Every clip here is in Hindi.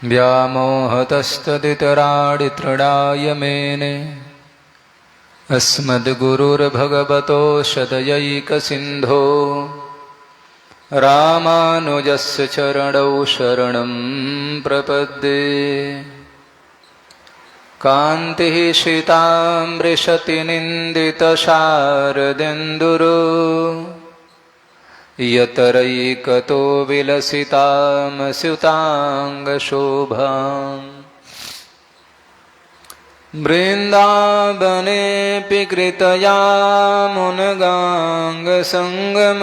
व्यामोहतस्तदितराणि तृणाय मेने अस्मद्गुरुर्भगवतोऽस्य रामानुजस्य चरणौ शरणं प्रपद्ये। कान्तिः शीतामृषतिनिन्दितशारदेन्दुरो यतरैकतो विलसितामस्युताङ्गशोभाम्। वृन्दावनेऽपि कृतयामुनगाङ्गसङ्गम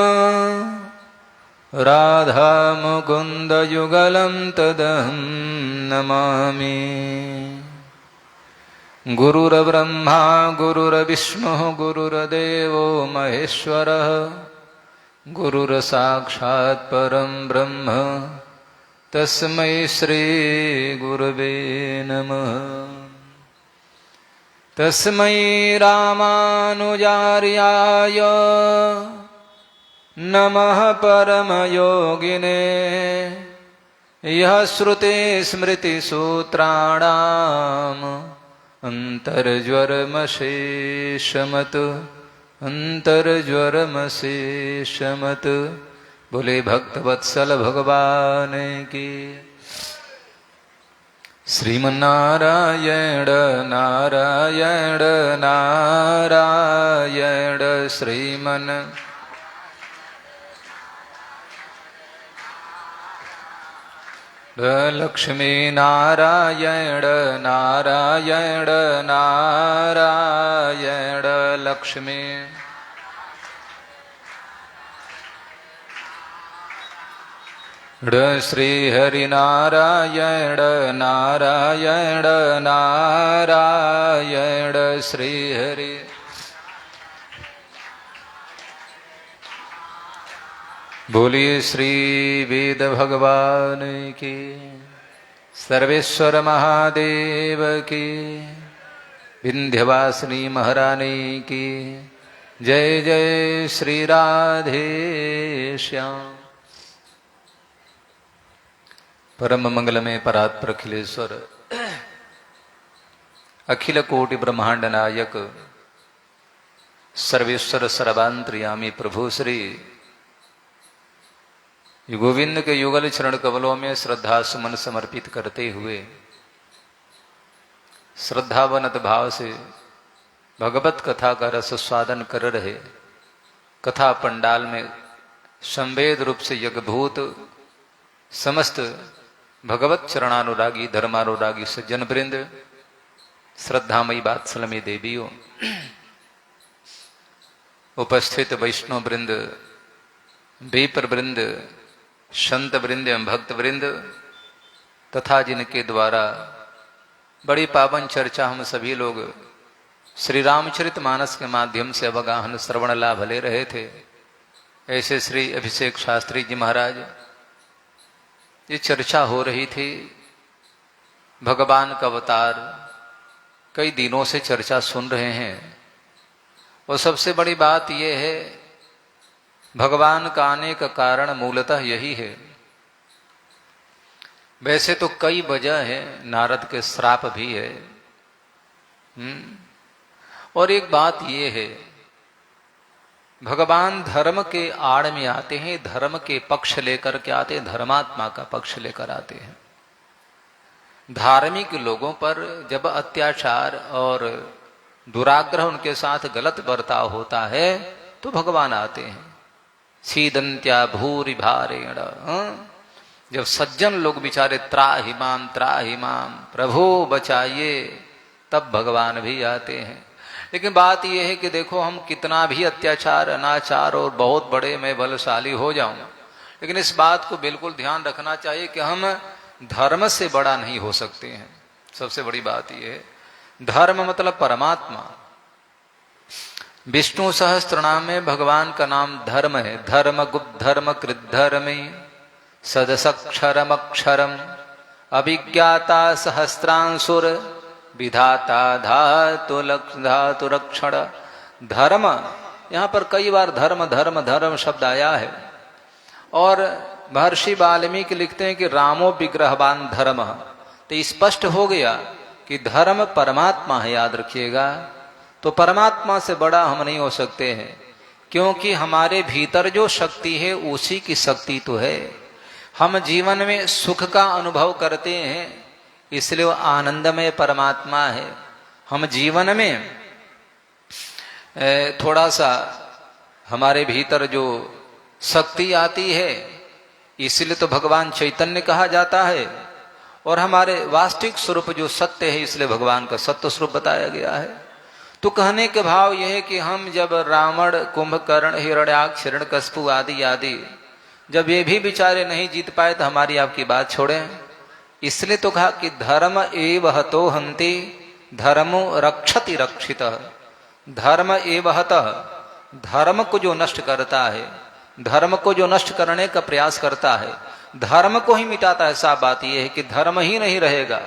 राधामुकुन्दयुगलं तदहं नमामि। गुरुर्ब्रह्मा गुरुर्विष्णुः गुरुर्देवो महेश्वरः गुरुर्साक्षात् परं ब्रह्म तस्मै श्रीगुरवे नमः। तस्मै रामानुजार्याय नमः परमयोगिने यः श्रुतिस्मृतिसूत्राणाम् अन्तर्ज्वरमशेषमत् बोले भक्तवत्सल भगवान की। श्रीमन्नारायण नारायण नारायण श्रीमन् लक्ष्मी नारायण नारायण नारायण लक्ष्मी। श्री हरि नारायण नारायण नारायण श्री हरि। बोलिए श्री वेद भगवान की, सर्वेश्वर महादेव की, विंध्यवासिनी महारानी की जय जय श्री राधे श्याम। परम मंगलमय परात्पर अखिलेश्वर अखिल कोटि ब्रह्मांड नायक सर्वेश्वर सर्वांतर्यामी प्रभु श्री गोविंद के युगल चरण कमलों में श्रद्धा सुमन समर्पित करते हुए श्रद्धावनत भाव से भगवत कथा का रस स्वादन कर रहे कथा पंडाल में संवेद रूप से यज्ञभूत समस्त भगवत चरणानुरागी धर्मानुरागी सज्जन वृंद, श्रद्धामयी वात्सलमयी देवियों, उपस्थित वैष्णव वृंद, बेपर वृंद, संत वृंद एवं भक्त वृंद तथा जिनके द्वारा बड़ी पावन चर्चा हम सभी लोग श्री रामचरितमानस के माध्यम से अवगाहन श्रवण लाभ ले रहे थे, ऐसे श्री अभिषेक शास्त्री जी महाराज ये चर्चा हो रही थी भगवान का अवतार। कई दिनों से चर्चा सुन रहे हैं और सबसे बड़ी बात यह है भगवान का आने का कारण मूलतः यही है। वैसे तो कई वजह है, नारद के श्राप भी है और एक बात यह है भगवान धर्म के आड़ में आते हैं, धर्म के पक्ष लेकर के आते हैं, धर्मात्मा का पक्ष लेकर आते हैं। धार्मिक लोगों पर जब अत्याचार और दुराग्रह उनके साथ गलत बर्ताव होता है तो भगवान आते हैं। सीदंत्या भूरि भारेण, जब सज्जन लोग बेचारे त्राहिमाम प्रभु बचाइए, तब भगवान भी आते हैं। लेकिन बात यह है कि देखो हम कितना भी अत्याचार अनाचार और बहुत बड़े मैं बलशाली हो जाऊं, लेकिन इस बात को बिल्कुल ध्यान रखना चाहिए कि हम धर्म से बड़ा नहीं हो सकते हैं। सबसे बड़ी बात यह है धर्म मतलब परमात्मा। विष्णु सहस्त्रनाम में भगवान का नाम धर्म है। धर्म गुप्त धर्म कृत धर्मे सदसक्षरम अक्षरम अभिज्ञाता सहस्त्रांसुर विधाता धातु रक्षण। धर्म यहाँ पर कई बार धर्म धर्म धर्म शब्द आया है और महर्षि वाल्मीकि लिखते हैं कि रामो विग्रहवान धर्म, तो स्पष्ट हो गया कि धर्म परमात्मा है, याद रखिएगा। तो परमात्मा से बड़ा हम नहीं हो सकते हैं, क्योंकि हमारे भीतर जो शक्ति है उसी की शक्ति तो है। हम जीवन में सुख का अनुभव करते हैं, इसलिए वो आनंदमय परमात्मा है। हम जीवन में थोड़ा सा हमारे भीतर जो शक्ति आती है, इसलिए तो भगवान चैतन्य कहा जाता है। और हमारे वास्तविक स्वरूप जो सत्य है, इसलिए भगवान का सत्य स्वरूप बताया गया है। तो कहने के भाव यह है कि हम जब रावण, कुंभकर्ण, हिरण्याक्ष, हिरण्यकश्यप आदि आदि जब ये भी बेचारे नहीं जीत पाए, तो हमारी आपकी बात छोड़ें। इसलिए तो कहा कि धर्म एव हतो हन्ति धर्मो रक्षति रक्षितः। धर्म एव हतः, धर्म को जो नष्ट करता है, धर्म को जो नष्ट करने का प्रयास करता है, धर्म को ही मिटाता है। साफ बात यह है कि धर्म ही नहीं रहेगा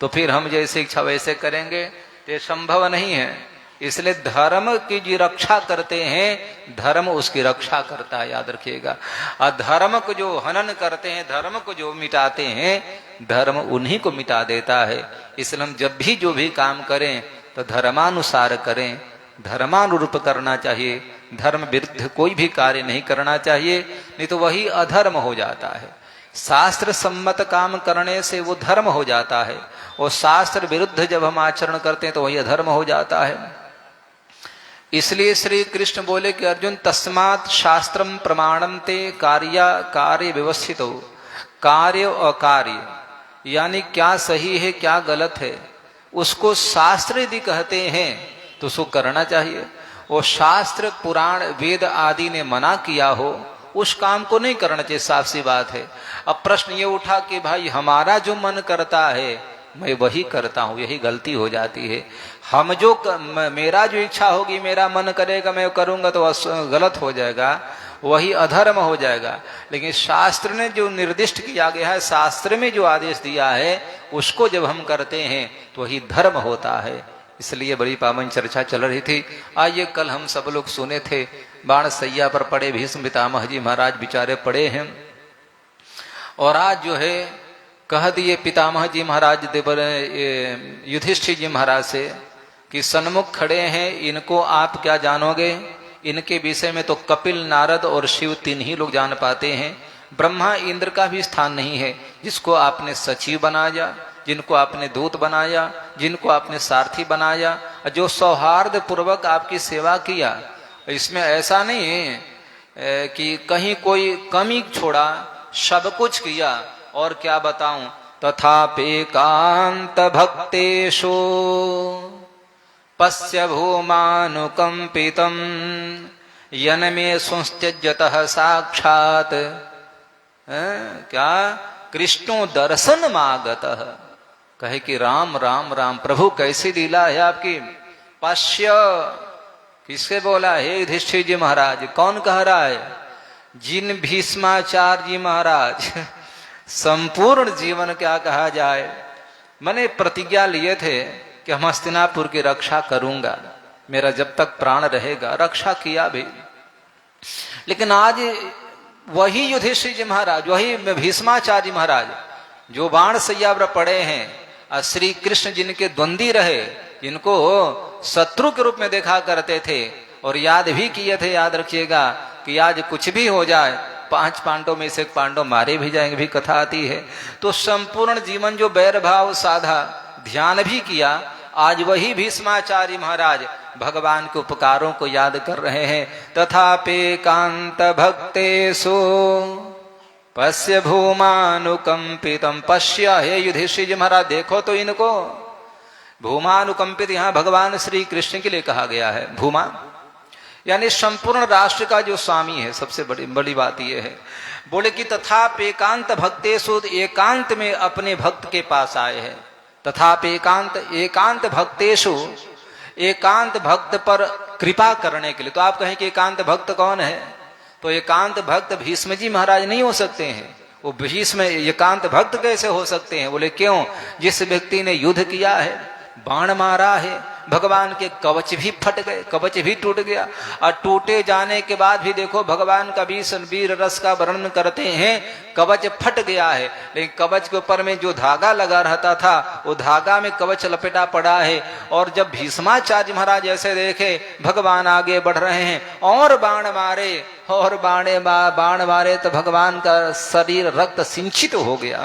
तो फिर हम जैसे इच्छा वैसे करेंगे, ये संभव नहीं है। इसलिए धर्म की जो रक्षा करते हैं, धर्म उसकी रक्षा करता है, याद रखिएगा। और धर्म को जो हनन करते हैं, धर्म को जो मिटाते हैं, धर्म उन्हीं को मिटा देता है। इसलिए हम जब भी जो भी काम करें तो धर्मानुसार करें, धर्मानुरूप करना चाहिए। धर्म विरुद्ध कोई भी कार्य नहीं करना चाहिए, नहीं तो वही अधर्म हो जाता है। शास्त्र सम्मत काम करने से वो धर्म हो जाता है, और शास्त्र विरुद्ध जब हम आचरण करते हैं तो वही अधर्म हो जाता है। इसलिए श्री कृष्ण बोले कि अर्जुन तस्मात् शास्त्रम प्रमाणम ते कार्य कार्य व्यवस्थितो। कार्य और कार्य यानी क्या सही है क्या गलत है, उसको शास्त्र यदि कहते हैं तो उसको करना चाहिए। और शास्त्र पुराण वेद आदि ने मना किया हो, उस काम को नहीं करना चाहिए, साफ सी बात है। अब प्रश्न ये उठा कि भाई हमारा जो मन करता है मैं वही करता हूं, यही गलती हो जाती है। हम जो मेरा जो इच्छा होगी, मेरा मन करेगा मैं करूंगा, तो गलत हो जाएगा, वही अधर्म हो जाएगा। लेकिन शास्त्र ने जो निर्दिष्ट किया गया है, शास्त्र में जो आदेश दिया है, उसको जब हम करते हैं तो वही धर्म होता है। इसलिए बड़ी पावन चर्चा चल रही थी। आइए, कल हम सब लोग सुने थे, बाण सैया पर पड़े भीष्म पितामह जी महाराज बेचारे पड़े हैं, और आज जो है कह दिए पितामह जी महाराज युधिष्ठिर जी महाराज से कि सन्मुख खड़े हैं, इनको आप क्या जानोगे? इनके विषय में तो कपिल, नारद और शिव तीन ही लोग जान पाते हैं। ब्रह्मा इंद्र का भी स्थान नहीं है, जिसको आपने सचिव बनाया, जिनको आपने दूत बनाया, जिनको आपने सारथी बनाया, जो सौहार्द पूर्वक आपकी सेवा किया। इसमें ऐसा नहीं है कि कहीं कोई कमी छोड़ा, सब कुछ किया। और क्या बताऊं, तथापेकांत भक्तेषु पश्य भूमानुकंपितम यनमे संस्त्यजतः साक्षात। क्या कृष्णो दर्शन मागतः। कहे कि राम राम राम, प्रभु कैसी लीला है आपकी। पश्य किससे बोला है? युधिष्ठिर जी महाराज। कौन कह रहा है? जिन भीष्माचार्य जी महाराज संपूर्ण जीवन क्या कहा जाए, मैंने प्रतिज्ञा लिए थे कि हम हस्तिनापुर की रक्षा करूंगा, मेरा जब तक प्राण रहेगा। रक्षा किया भी, लेकिन आज वही युधिष्ठिर जी महाराज, वही भीष्माचार्य महाराज जो बाण सैया पर पड़े हैं, श्री कृष्ण जिनके द्वंद्वी रहे, जिनको शत्रु के रूप में देखा करते थे, और याद भी किए थे, याद रखिएगा कि आज कुछ भी हो जाए 5 पांडव में से एक पांडव मारे भी जाएंगे, भी कथा आती है। तो संपूर्ण जीवन जो बैर भाव साधा, ध्यान भी किया, आज वही भीष्माचार्य महाराज भगवान के उपकारों को याद कर रहे हैं। तथापेकांत भक्तेषु पश्य भूमानुकंपितम। पश्य, हे युधिष्ठिर जी महाराज देखो तो इनको। भूमानुकंपित यहाँ भगवान श्री कृष्ण के लिए कहा गया है। भूमा यानी संपूर्ण राष्ट्र का जो स्वामी है। सबसे बड़ी बात यह है, बोले कि तथापेकांत भक्तेषु, एकांत में अपने भक्त के पास आए हैं। तथापेकांत, एकांत भक्तेषु, एकांत भक्त पर कृपा करने के लिए। तो आप कहें कि एकांत भक्त कौन है? तो एकांत भक्त भीष्म जी महाराज नहीं हो सकते हैं। वो भीष्म एकांत भक्त कैसे हो सकते हैं? बोले क्यों? जिस व्यक्ति ने युद्ध किया है, बाण मारा है, भगवान के कवच भी फट गए, कवच भी टूट गया। और टूटे जाने के बाद भी देखो भगवान का वीर रस का वर्णन करते हैं, कवच फट गया है, लेकिन कवच के ऊपर में जो धागा लगा रहता था वो धागा में कवच लपेटा पड़ा है। और जब भीष्माचार्य महाराज ऐसे देखे भगवान आगे बढ़ रहे हैं और बाण मारे, और बाण मारे तो भगवान का शरीर रक्त सिंचित हो गया।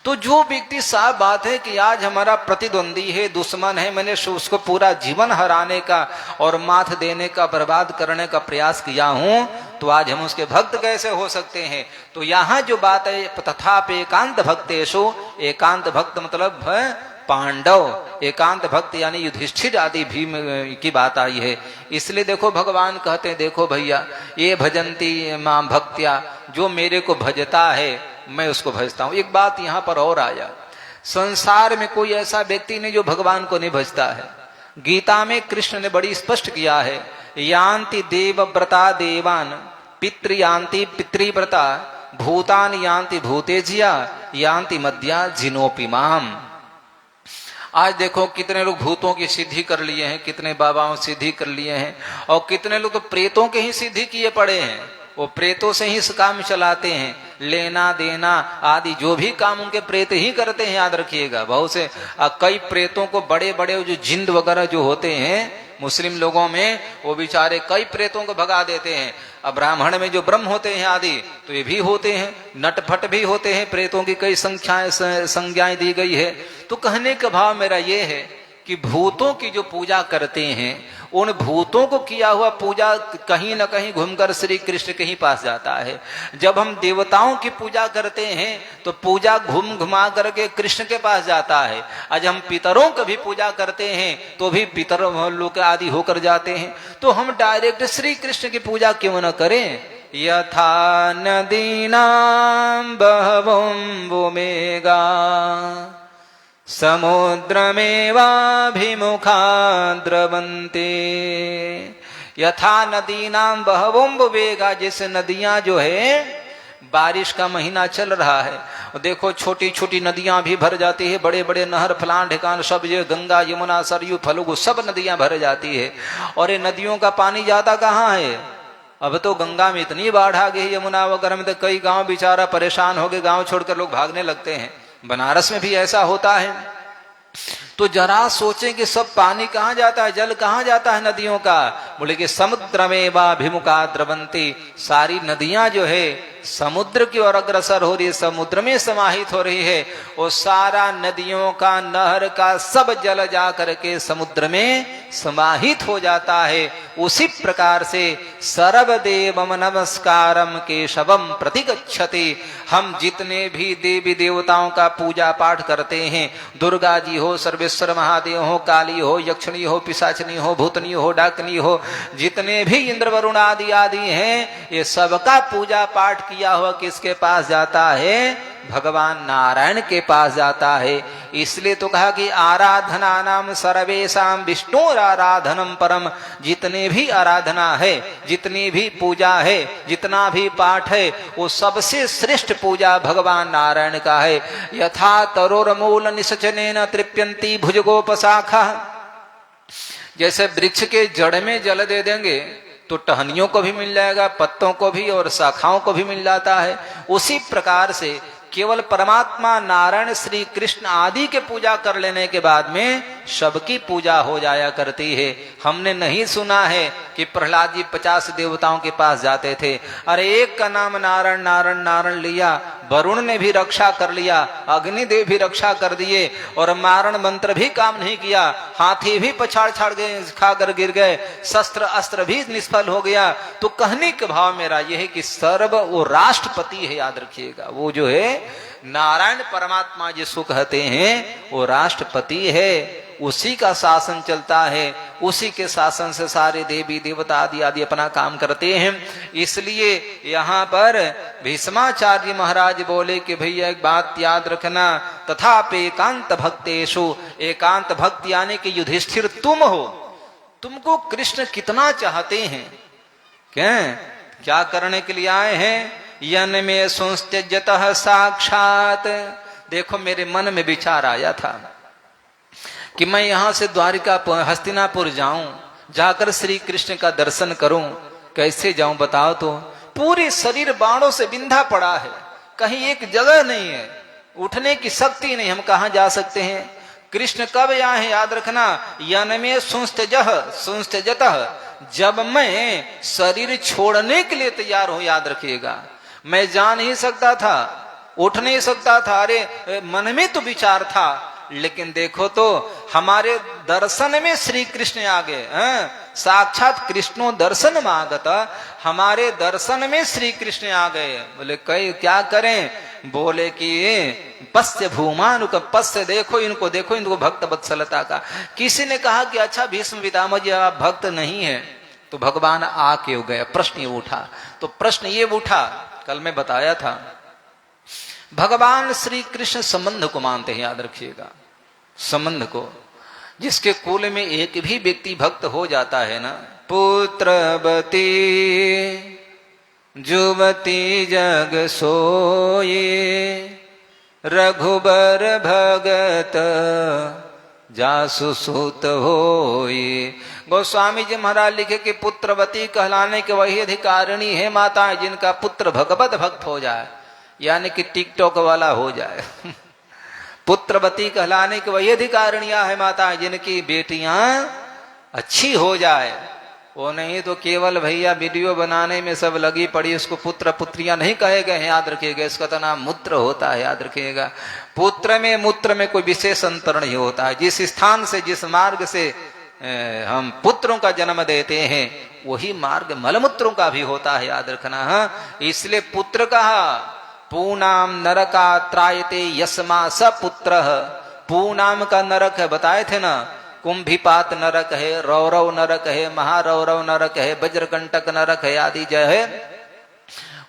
तो जो व्यक्ति साफ बात है कि आज हमारा प्रतिद्वंदी है, दुश्मन है, मैंने उसको पूरा जीवन हराने का और माथ देने का, बर्बाद करने का प्रयास किया हूं, तो आज हम उसके भक्त कैसे हो सकते हैं। तो यहाँ जो बात है तथापि एकांत भक्तेषु, एकांत भक्त मतलब पांडव, एकांत भक्त यानी युधिष्ठिर आदि भीम की बात आई है। इसलिए देखो भगवान कहते हैं, देखो भैया ये भजंती मां भक्त्या, जो मेरे को भजता है मैं उसको भजता हूं। एक बात यहां पर और आया, संसार में कोई ऐसा व्यक्ति नहीं जो भगवान को नहीं भजता है। गीता में कृष्ण ने बड़ी स्पष्ट किया है, यान्ति देवव्रता देवान, पितृयान्ति पितृव्रता, भूतान यान्ति भूतेजिया, यान्ति मद्या जिनोपि माम। आज देखो कितने लोग भूतों की सिद्धि कर लिए हैं, कितने बाबाओं सिद्धि कर लिए हैं, और कितने लोग तो प्रेतों के ही सिद्धि किए पड़े हैं। वो प्रेतों से ही इस काम चलाते हैं, लेना देना आदि जो भी काम उनके प्रेत ही करते हैं, याद रखिएगा। बहुत से कई प्रेतों को बड़े बड़े जो जिंद वगैरह जो होते हैं मुस्लिम लोगों में, वो बेचारे कई प्रेतों को भगा देते हैं। अब ब्राह्मण में जो ब्रह्म होते हैं आदि तो ये भी होते हैं, नटफट भी होते हैं, प्रेतों की कई संज्ञाएं दी गई है। तो कहने का भाव मेरा ये है कि भूतों की जो पूजा करते हैं, उन भूतों को किया हुआ पूजा कहीं न कहीं घूमकर श्री कृष्ण के ही पास जाता है। जब हम देवताओं की पूजा करते हैं तो पूजा घूम घुमा करके कृष्ण के पास जाता है। आज हम पितरों की भी पूजा करते हैं तो भी पितर लोग आदि होकर जाते हैं। तो हम डायरेक्ट श्री कृष्ण की पूजा क्यों न करें। यथा नदीनां बहवोऽम्बुवेगा समुद्रमेवाभिमुखा द्रवन्ते। यथा नदीनां बहवोऽम्बुवेगा, जैसे नदियां जो है, बारिश का महीना चल रहा है, देखो छोटी छोटी नदियां भी भर जाती है, बड़े बड़े नहर फलान ढिकान सब, ये गंगा यमुना सरयू फल्गु सब नदियां भर जाती है। और ये नदियों का पानी जाता कहाँ है। अब तो गंगा में इतनी बाढ़ आ गई, यमुना वगैरह में तो कई गांव बेचारा परेशान हो गए, गांव छोड़कर लोग भागने लगते हैं। बनारस में भी ऐसा होता है। तो जरा सोचें कि सब पानी कहाँ जाता है, जल कहाँ जाता है नदियों का। बोले कि समुद्र में वाभिमुखा द्रवंती, सारी नदियां जो है समुद्र की ओर अग्रसर हो रही है, समुद्र में समाहित हो रही है। वो सारा नदियों का, नहर का सब जल जा करके समुद्र में समाहित हो जाता है। उसी प्रकार से सर्वदेवम नमस्कारम केशवम प्रतिगच्छति। हम जितने भी देवी देवताओं का पूजा पाठ करते हैं, दुर्गा जी हो, सर्वेश्वर महादेव हो, काली हो, यक्षिणी हो, पिशाचनी हो, भूतनी हो, डाकनी हो, जितने भी इंद्र वरुण आदि आदि हैं, ये सबका पूजा पाठ किया हुआ किसके पास जाता है। भगवान नारायण के पास जाता है। इसलिए तो कहा कि आराधना नाम सर्वेशाम विष्णुराराधनम परम। जितने भी आराधना है, जितनी भी पूजा है, जितना भी पाठ है, वो सबसे श्रेष्ठ पूजा भगवान नारायण का है। यथा तरोर्मूल निषचनेन तृप्यन्ति भुजगोपशाखा। जैसे वृक्ष के जड़ में जल दे देंगे तो टहनियों को भी मिल जाएगा, पत्तों को भी और शाखाओं को भी मिल जाता है। उसी प्रकार से केवल परमात्मा नारायण श्री कृष्ण आदि के पूजा कर लेने के बाद में सबकी पूजा हो जाया करती है। हमने नहीं सुना है कि प्रहलाद जी 50 देवताओं के पास जाते थे। अरे एक का नाम नारायण नारायण नारायण लिया, वरुण ने भी रक्षा कर लिया, अग्निदेव भी रक्षा कर दिए, और मारण मंत्र भी काम नहीं किया, हाथी भी पछाड़ छाड़ गए, खाकर गिर गए, शस्त्र अस्त्र भी निष्फल हो गया। तो कहने के भाव मेरा यह है कि सर्व वो राष्ट्रपति है, याद रखिएगा। वो जो है नारायण परमात्मा जिसको कहते हैं वो राष्ट्रपति है, उसी का शासन चलता है, उसी के शासन से सारे देवी देवता आदि आदि अपना काम करते हैं। इसलिए यहाँ पर भीष्माचार्य महाराज बोले कि भैया एक बात याद रखना, तथापि एकांत भक्तेषु, एकांत भक्त यानी कि युधिष्ठिर तुम हो, तुमको कृष्ण कितना चाहते हैं, क्या करने के लिए आए हैं। यन में संस्त्यजतः साक्षात। देखो मेरे मन में विचार आया था कि मैं यहां से द्वारिका हस्तिनापुर जाऊं, जाकर श्री कृष्ण का दर्शन करूं, कैसे जाऊं बताओ तो। पूरे शरीर बाणों से बिंधा पड़ा है, कहीं एक जगह नहीं है, उठने की शक्ति नहीं, हम कहां जा सकते हैं। कृष्ण कब यहाँ है याद रखना, यनमे सुंस्तजतः, जब मैं शरीर छोड़ने के लिए तैयार हूं, याद रखिएगा। मैं जा नहीं सकता था, उठ नहीं सकता था, अरे मन में तो विचार था, लेकिन देखो तो हमारे दर्शन में श्री कृष्ण आ गए। साक्षात कृष्णो दर्शन मागत, हमारे दर्शन में श्री कृष्ण आ गए। बोले कई क्या करें, बोले कि पश्य भूमानुक, पश्य देखो इनको, देखो इनको भक्त वत्सलता का। किसी ने कहा कि अच्छा भीष्म पितामह जी आप भक्त नहीं है, तो भगवान आके गए। प्रश्न ये उठा, तो प्रश्न ये उठा, कल मैं बताया था, भगवान श्री कृष्ण संबंध को मानते हैं, याद रखिएगा संबंध को। जिसके कुल में एक भी व्यक्ति भक्त हो जाता है ना, पुत्रवती जुवती जग सोये, रघुबर भगत जासु सुत होये। गोस्वामी जी महाराज लिखे कि पुत्रवती कहलाने के वही अधिकारिणी है माता जिनका पुत्र भगवत भक्त हो जाए, यानी कि टिकटॉक वाला हो जाए। पुत्रवती कहलाने की वही अधिकारिणियां है माता जिनकी बेटियां अच्छी हो जाए। वो नहीं तो केवल भैया वीडियो बनाने में सब लगी पड़ी, उसको पुत्र पुत्रियां नहीं कहे गए हैं, याद रखिएगा। इसका तो नाम मूत्र होता है, याद रखिएगा। पुत्र में मूत्र में कोई विशेष अंतर नहीं होता है। जिस स्थान से जिस मार्ग से हम पुत्रों का जन्म देते हैं वही मार्ग मलमूत्रों का भी होता है, याद रखना। इसलिए पुत्र कहा, पूनाम नरका त्रायते यस्मा स पुत्र। पूनाम का नरक है, बताए थे ना, कुंभिपात नरक है, रौरव नरक है, महारौरव नरक है, वज्रकंटक नरक है आदि जो है,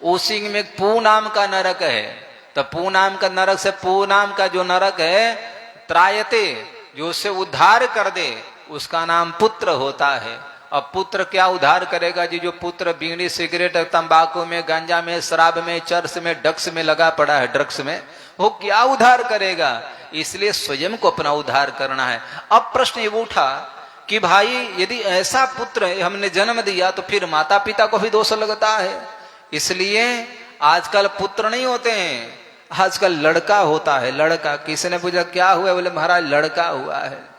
उसी में पूनाम का नरक है। तो पूनाम का नरक से पूनाम का जो नरक है त्रायते, जो उससे उद्धार कर दे, उसका नाम पुत्र होता है। अब पुत्र क्या उद्धार करेगा जी? जो पुत्र बीड़ी सिगरेट तंबाकू में, गांजा में, शराब में, चर्स में, ड्रग्स में लगा पड़ा है, ड्रग्स में, वो क्या उद्धार करेगा? इसलिए स्वयं को अपना उद्धार करना है। अब प्रश्न ये उठा कि भाई यदि ऐसा पुत्र हमने जन्म दिया तो फिर माता पिता को भी दोष लगता है। इसलिए आजकल पुत्र नहीं होते हैं, आजकल लड़का होता है। लड़का, किसी ने पूछा क्या हुआ? बोले महाराज लड़का हुआ है।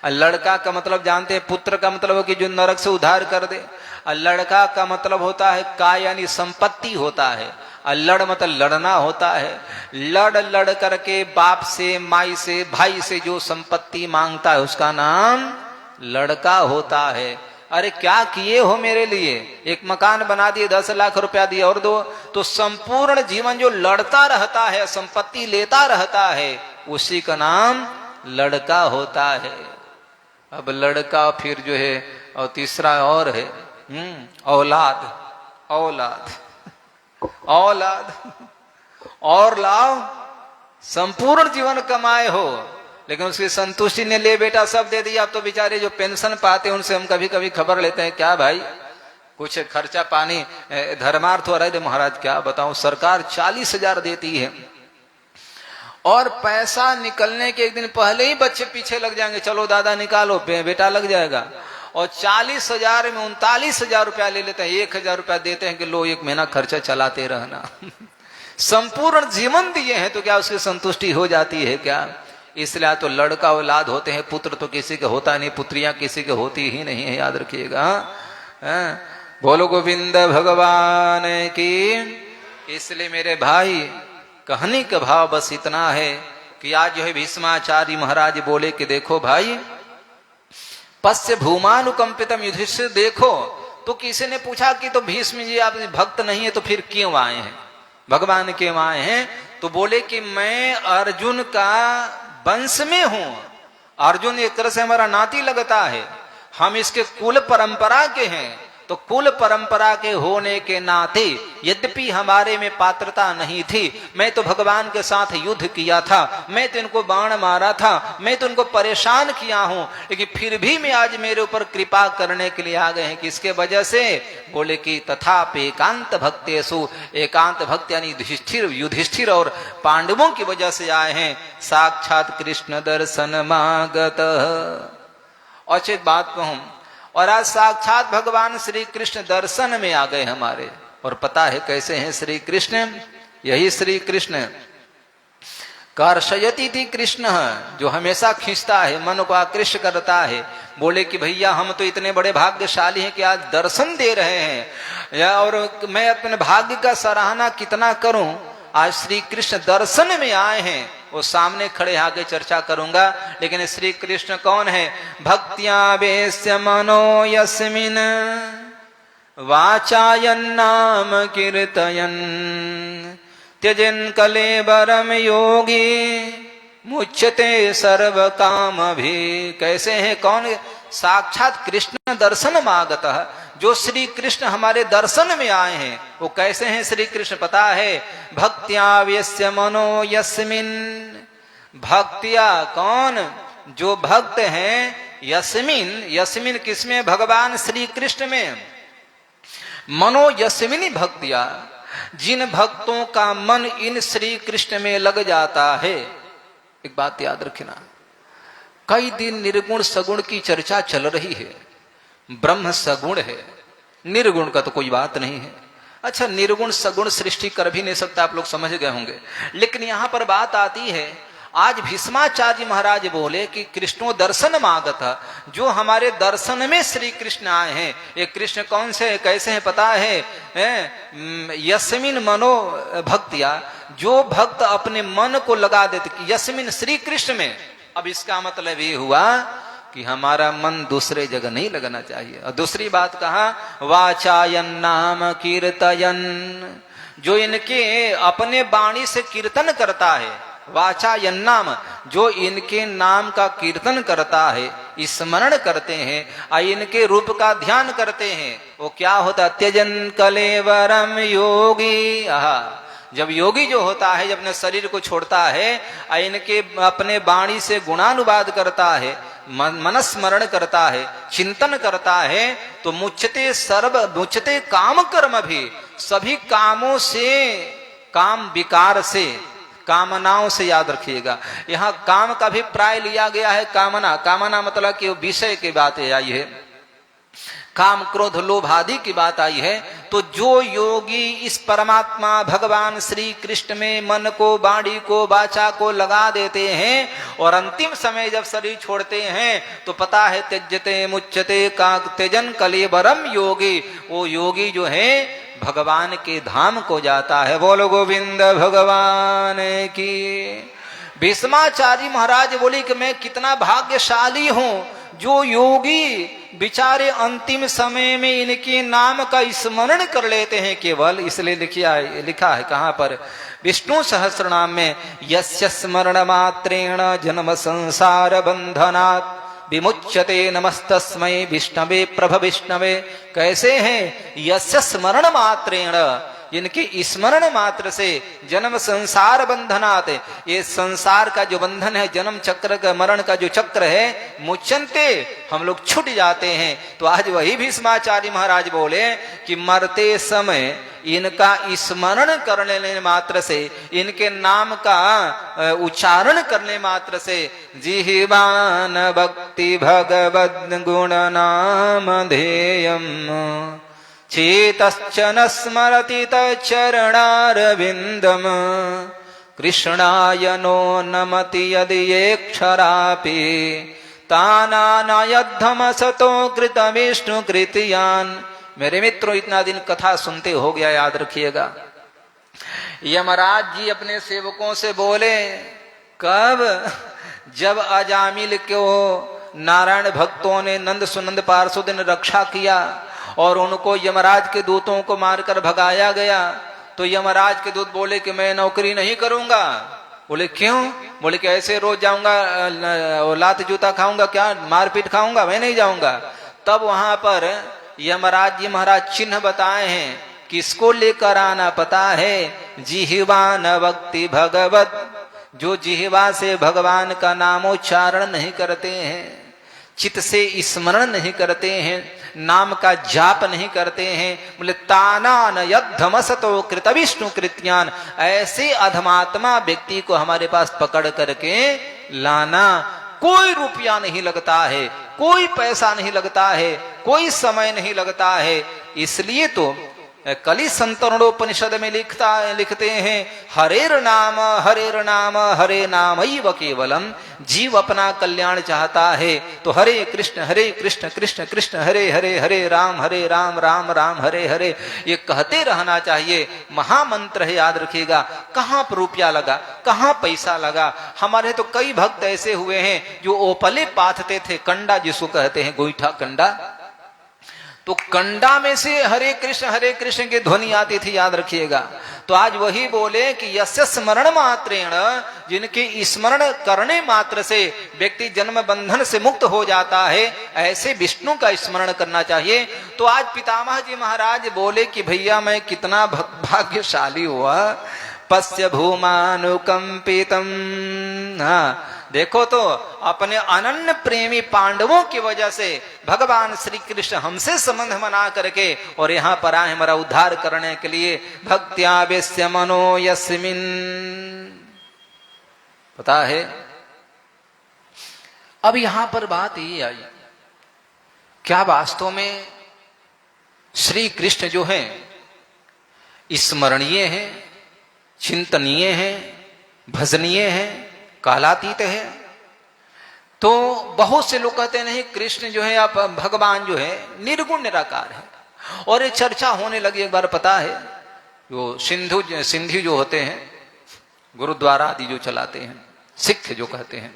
लड़का का मतलब जानते हैं, पुत्र का मतलब हो कि जो नरक से उद्धार कर दे। लड़का का मतलब होता है का, यानी संपत्ति होता है। लड़ मतलब लड़ना होता है। लड़ लड़ करके बाप से, माई से, भाई से जो संपत्ति मांगता है उसका नाम लड़का होता है। अरे क्या किए हो मेरे लिए? एक मकान बना दिए, 10 लाख रुपया दिए और दो। तो संपूर्ण जीवन जो लड़ता रहता है, संपत्ति लेता रहता है, उसी का नाम लड़का होता है। अब लड़का फिर जो है, और तीसरा और है औलाद। औलाद औलाद और लाओ, संपूर्ण जीवन कमाए हो लेकिन उसकी संतुष्टि ने ले बेटा सब दे दिया। अब तो बेचारे जो पेंशन पाते हैं उनसे हम कभी कभी खबर लेते हैं, क्या भाई कुछ खर्चा पानी धर्मार्थ हो रहा है? महाराज क्या बताऊं, सरकार 40,000 देती है और पैसा निकलने के एक दिन पहले ही बच्चे पीछे लग जाएंगे, चलो दादा निकालो, बेटा लग जाएगा। और 40,000 में 39,000 रुपया ले लेते हैं, 1,000 रुपया देते हैं कि लो 1 महीना खर्चा चलाते रहना। संपूर्ण जीवन दिए हैं तो क्या उसकी संतुष्टि हो जाती है क्या? इसलिए तो लड़का औलाद होते हैं, पुत्र तो किसी के होता नहीं, पुत्रियां किसी के होती ही नहीं है, याद रखिएगा। बोलो गोविंद भगवान की। इसलिए मेरे भाई कहने का भाव बस इतना है कि आज जो है भीष्माचार्य महाराज बोले कि देखो भाई, पश्य भूमानुकंपितम युधिष्ठिर, देखो। तो किसी ने पूछा कि तो भीष्म जी आप भक्त नहीं है तो फिर क्यों आए हैं, भगवान क्यों आए हैं? तो बोले कि मैं अर्जुन का वंश में हूं। अर्जुन एक तरह से हमारा नाती लगता है, हम इसके कुल परंपरा के हैं। तो कुल परंपरा के होने के नाते यद्यपि हमारे में पात्रता नहीं थी, मैं तो भगवान के साथ युद्ध किया था, मैं तो इनको बाण मारा था, मैं तो उनको परेशान किया हूं, लेकिन फिर भी मैं आज मेरे ऊपर कृपा करने के लिए आ गए हैं। किसके वजह से? बोले कि तथापि एकांत भक्तेषु, एकांत भक्त यानी युधिष्ठिर और पांडवों की वजह से आए हैं। साक्षात कृष्ण दर्शन मागत। औचित बात कहूं, और आज साक्षात भगवान श्री कृष्ण दर्शन में आ गए हमारे। और पता है कैसे हैं श्री कृष्ण? यही श्री कृष्ण कर्षयति थी कृष्ण, जो हमेशा खींचता है, मन को आकृष्ट करता है। बोले कि भैया हम तो इतने बड़े भाग्यशाली हैं कि आज दर्शन दे रहे हैं, और मैं अपने भाग्य का सराहना कितना करूं। आज श्री कृष्ण दर्शन में आए हैं, वो सामने खड़े आगे चर्चा करूंगा। लेकिन श्री कृष्ण कौन है? भक्त्यावेश्य मनो यस्मिन वाचायन नाम कीर्तयन त्यजन कलेबरम योगी मुच्यते सर्व काम भी। कैसे हैं? कौन? साक्षात कृष्ण दर्शन मागत, जो श्री कृष्ण हमारे दर्शन में आए हैं। वो कैसे हैं श्री कृष्ण? पता है? भक्त्यावेश्य मनो यस्मिन, भक्तिया कौन? जो भक्त हैं यस्मिन, यस्मिन किसमें? भगवान श्री कृष्ण में। मनो यस्मिनी भक्तिया, जिन भक्तों का मन इन श्री कृष्ण में लग जाता है। एक बात याद रखना, कई दिन निर्गुण सगुण की चर्चा चल रही है। ब्रह्म सगुण है, निर्गुण का तो कोई बात नहीं है। अच्छा, निर्गुण सगुण सृष्टि कर भी नहीं सकता, आप लोग समझ गए होंगे। लेकिन यहां पर बात आती है, आज भीष्माचार्य महाराज बोले कि कृष्णो दर्शन मागत, जो हमारे दर्शन में श्री कृष्ण आए हैं। ये कृष्ण कौन से, कैसे हैं पता है? यस्मिन मनो भक्तिया, जो भक्त अपने मन को लगा देते यस्मिन श्री कृष्ण में। अब इसका मतलब ये हुआ कि हमारा मन दूसरे जगह नहीं लगना चाहिए। और दूसरी बात कहा, वाचायन नाम कीर्तयन, जो इनके अपने वाणी से कीर्तन करता है। वाचायन नाम, जो इनके नाम का कीर्तन करता है, स्मरण करते हैं, इनके रूप का ध्यान करते हैं, वो क्या होता? त्यजन कलेवरम योगी। जब योगी जो होता है, जब अपने शरीर को छोड़ता है, इनके अपने वाणी से गुणानुवाद करता है, मनस्मरण करता है, चिंतन करता है, तो मुच्यते काम कर्म भी, सभी कामों से, काम विकार से, कामनाओं से, याद रखिएगा। यहाँ काम का भी प्राय लिया गया है कामना। कामना मतलब कि विषय की बात आई है, काम क्रोध लोभ आदि की बात आई है। तो जो योगी इस परमात्मा भगवान श्री कृष्ण में मन को, वाणी को, वाचा को लगा देते हैं, और अंतिम समय जब शरीर छोड़ते हैं तो पता है त्यजते मुच्यते का त्यजन कलेबरम योगी, वो योगी जो है भगवान के धाम को जाता है। बोलो गोविंद भगवान की। भीष्माचार्य महाराज बोले कि मैं कितना भाग्यशाली हूं, जो योगी बिचारे अंतिम समय में इनके नाम का स्मरण कर लेते हैं केवल। इसलिए लिखा है कहां पर? विष्णु सहस्रनाम में, यस्य स्मरण मात्रेण जन्म संसार बंधनात् विमुच्यते नमस्तस्मै विष्णवे प्रभ विष्णवे। कैसे हैं? यस्य स्मरण मात्रेण, इनके स्मरण मात्र से जन्म संसार बंधनात्, ये संसार का जो बंधन है, जन्म चक्र का, मरण का जो चक्र है, मुच्यन्ते, हम लोग छूट जाते हैं। तो आज वही भीष्माचार्य महाराज बोले कि मरते समय इनका स्मरण करने मात्र से, इनके नाम का उच्चारण करने मात्र से, जिह्वान भक्ति भगवद गुण नाम ध्येयम चेतश्च न स्मरति तच्चरणारविन्दम् कृष्णाय नो नमति यदि येक्षरापि तानानायद्धमसतो कृतविष्णु कृतियान्। मेरे मित्रों, इतना दिन कथा सुनते हो गया, याद रखिएगा। यमराज जी अपने सेवकों से बोले, कब? जब अजामिल को नारायण भक्तों ने, नंद सुनंद पार्षद ने रक्षा किया और उनको यमराज के दूतों को मारकर भगाया गया, तो यमराज के दूत बोले कि मैं नौकरी नहीं करूंगा। बोले क्यों? बोले कि ऐसे रोज जाऊंगा, लात जूता खाऊंगा, क्या मारपीट खाऊंगा, मैं नहीं जाऊंगा। तब वहां पर यमराज जी महाराज चिन्ह बताए हैं, किसको लेकर आना पता है? जिह्वा न वक्ति भगवत, जो जिह्वा से भगवान का नामोच्चारण नहीं करते हैं, चित्त से स्मरण नहीं करते हैं, नाम का जाप नहीं करते हैं, बोले तानान यद्धमसतो कृत विष्णु कृत्यान, ऐसे अधमात्मा व्यक्ति को हमारे पास पकड़ करके लाना। कोई रुपया नहीं लगता है, कोई पैसा नहीं लगता है, कोई समय नहीं लगता है। इसलिए तो कलि संतरणोपनिषद में लिखते हैं, हरेर नाम हरे नाम एव केवलम। जीव अपना कल्याण चाहता है तो हरे कृष्ण कृष्ण कृष्ण हरे हरे, हरे राम राम राम हरे हरे, ये कहते रहना चाहिए। महामंत्र है, याद रखिएगा। कहाँ पर रुपया लगा, कहाँ पैसा लगा? हमारे तो कई भक्त ऐसे हुए हैं जो ओपले पाथते थे, कंडा जिसको कहते हैं, गोईठा कंडा, तो कंडा में से हरे कृष्ण की ध्वनि आती थी, याद रखिएगा। तो आज वही बोले कि यस्य स्मरण मात्रेण, जिनके स्मरण करने मात्र से व्यक्ति जन्म बंधन से मुक्त हो जाता है, ऐसे विष्णु का स्मरण करना चाहिए। तो आज पितामह जी महाराज बोले कि भैया मैं कितना भाग्यशाली हुआ, पश्य भूमानुकंपितम। हाँ, देखो तो अपने अनन्य प्रेमी पांडवों की वजह से भगवान श्री कृष्ण हमसे संबंध बना करके और यहाँ पर आए हमारा उद्धार करने के लिए। भक्त्यावेश्य मनो यस्मिन, पता है। अब यहां पर बात ये आई, क्या वास्तव में श्री कृष्ण जो है स्मरणीय है, चिंतनीय है, भजनीय है, कालातीत है? तो बहुत से लोग कहते नहीं, कृष्ण जो है, आप भगवान जो है निर्गुण निराकार है। और ये चर्चा होने लगी एक बार, पता है, जो सिंधी जो होते हैं, गुरुद्वारा आदि जो चलाते हैं, सिख जो कहते हैं,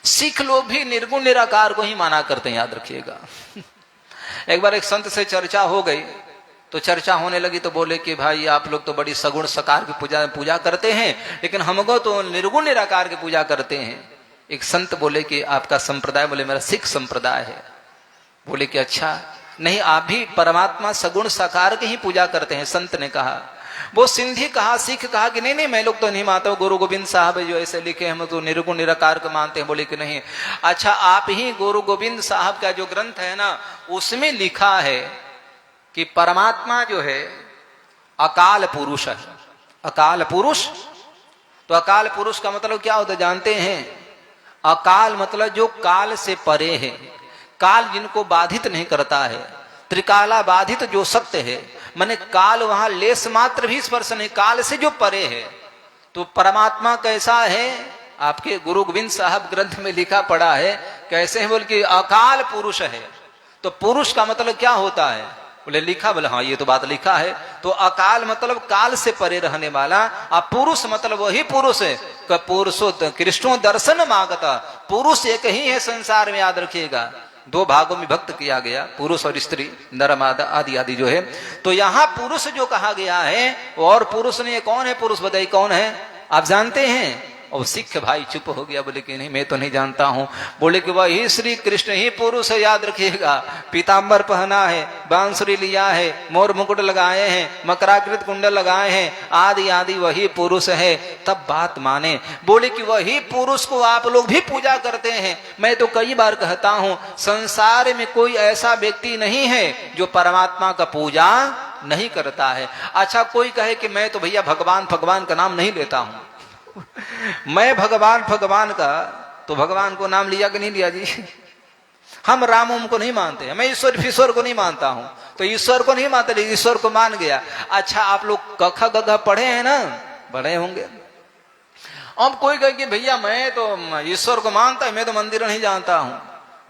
सिख लोग भी निर्गुण निराकार को ही माना करते हैं, याद रखिएगा। एक बार एक संत से चर्चा हो गई, तो चर्चा होने लगी, तो बोले कि भाई आप लोग तो बड़ी सगुण सकार की पूजा करते हैं, लेकिन हमको तो निर्गुण निराकार की पूजा करते हैं। एक संत बोले कि आपका संप्रदाय? बोले मेरा सिख संप्रदाय है। बोले कि अच्छा, नहीं आप भी परमात्मा सगुण साकार की ही पूजा करते हैं? संत ने कहा। वो सिंधी कहा, सिख कहा कि नहीं मैं लोग तो नहीं मानता हूं, गुरु गोविंद साहब जो ऐसे लिखे हम तो निर्गुण निराकार को मानते हैं। बोले कि नहीं। अच्छा, आप ही गुरु गोविंद साहब का जो ग्रंथ है ना, उसमें लिखा है कि परमात्मा जो है अकाल पुरुष है। अकाल पुरुष, तो अकाल पुरुष का मतलब क्या होता है जानते हैं? अकाल मतलब जो काल से परे है, काल जिनको बाधित नहीं करता है, त्रिकाला बाधित जो सत्य है, माने काल वहां लेस मात्र भी स्पर्श नहीं, काल से जो परे है। तो परमात्मा कैसा है? आपके गुरु गोविंद साहब ग्रंथ में लिखा पड़ा है, कैसे है? बोल कि अकाल पुरुष है। तो पुरुष का मतलब क्या होता है? बोले लिखा। बोले हाँ, ये तो बात लिखा है। तो अकाल मतलब काल से परे रहने वाला, अब पुरुष मतलब वही पुरुष है। पुरुषो कृष्णो दर्शन मागता, पुरुष एक ही है संसार में, याद रखिएगा। दो भागों में भक्त किया गया, पुरुष और स्त्री, नर आदि आदि जो है। तो यहाँ पुरुष जो कहा गया है, और पुरुष ने कौन है? पुरुष बताइए कौन है? आप जानते हैं? और सिख भाई चुप हो गया, बोले कि नहीं मैं तो नहीं जानता हूं। बोले कि वही श्री कृष्ण ही पुरुष है, याद रखिएगा। पीतांबर पहना है, बांसुरी लिया है, मोर मुकुट लगाए हैं, मकराकृत कुंडल लगाए हैं, आदि आदि वही पुरुष है, तब बात माने। बोले कि वही पुरुष को आप लोग भी पूजा करते हैं। मैं तो कई बार कहता हूं, संसार में कोई ऐसा व्यक्ति नहीं है जो परमात्मा का पूजा नहीं करता है। अच्छा, कोई कहे कि मैं तो भैया भगवान का नाम नहीं लेता हूं, मैं भगवान का, तो भगवान को नाम लिया कि नहीं लिया जी? हम राम को नहीं मानते, मैं ईश्वर को नहीं मानता हूं, तो ईश्वर को नहीं मानते, ईश्वर को मान गया। अच्छा, आप लोग कखा गघा पढ़े हैं ना? पढ़े होंगे। अब कोई कहे कि भैया मैं तो ईश्वर को मानता है, मैं तो मंदिर नहीं जानता हूं,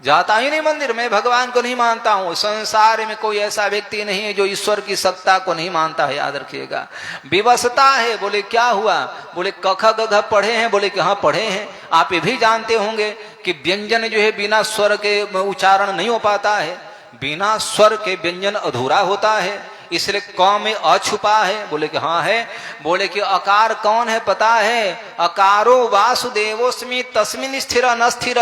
जाता ही नहीं मंदिर, मैं भगवान को नहीं मानता हूं। संसार में कोई ऐसा व्यक्ति नहीं है जो ईश्वर की सत्ता को नहीं मानता है, याद रखिएगा। विवशता है। बोले क्या हुआ? बोले कखा गघा पढ़े हैं? बोले कि हाँ पढ़े हैं। आप ये भी जानते होंगे कि व्यंजन जो है बिना स्वर के उच्चारण नहीं हो पाता है, बिना स्वर के व्यंजन अधूरा होता है, इसलिए क में अ छुपा है। बोले कि हाँ है। बोले कि अकार कौन है पता है? अकारो वासुदेवोस्मि तस्मिन स्थिर न स्थिर।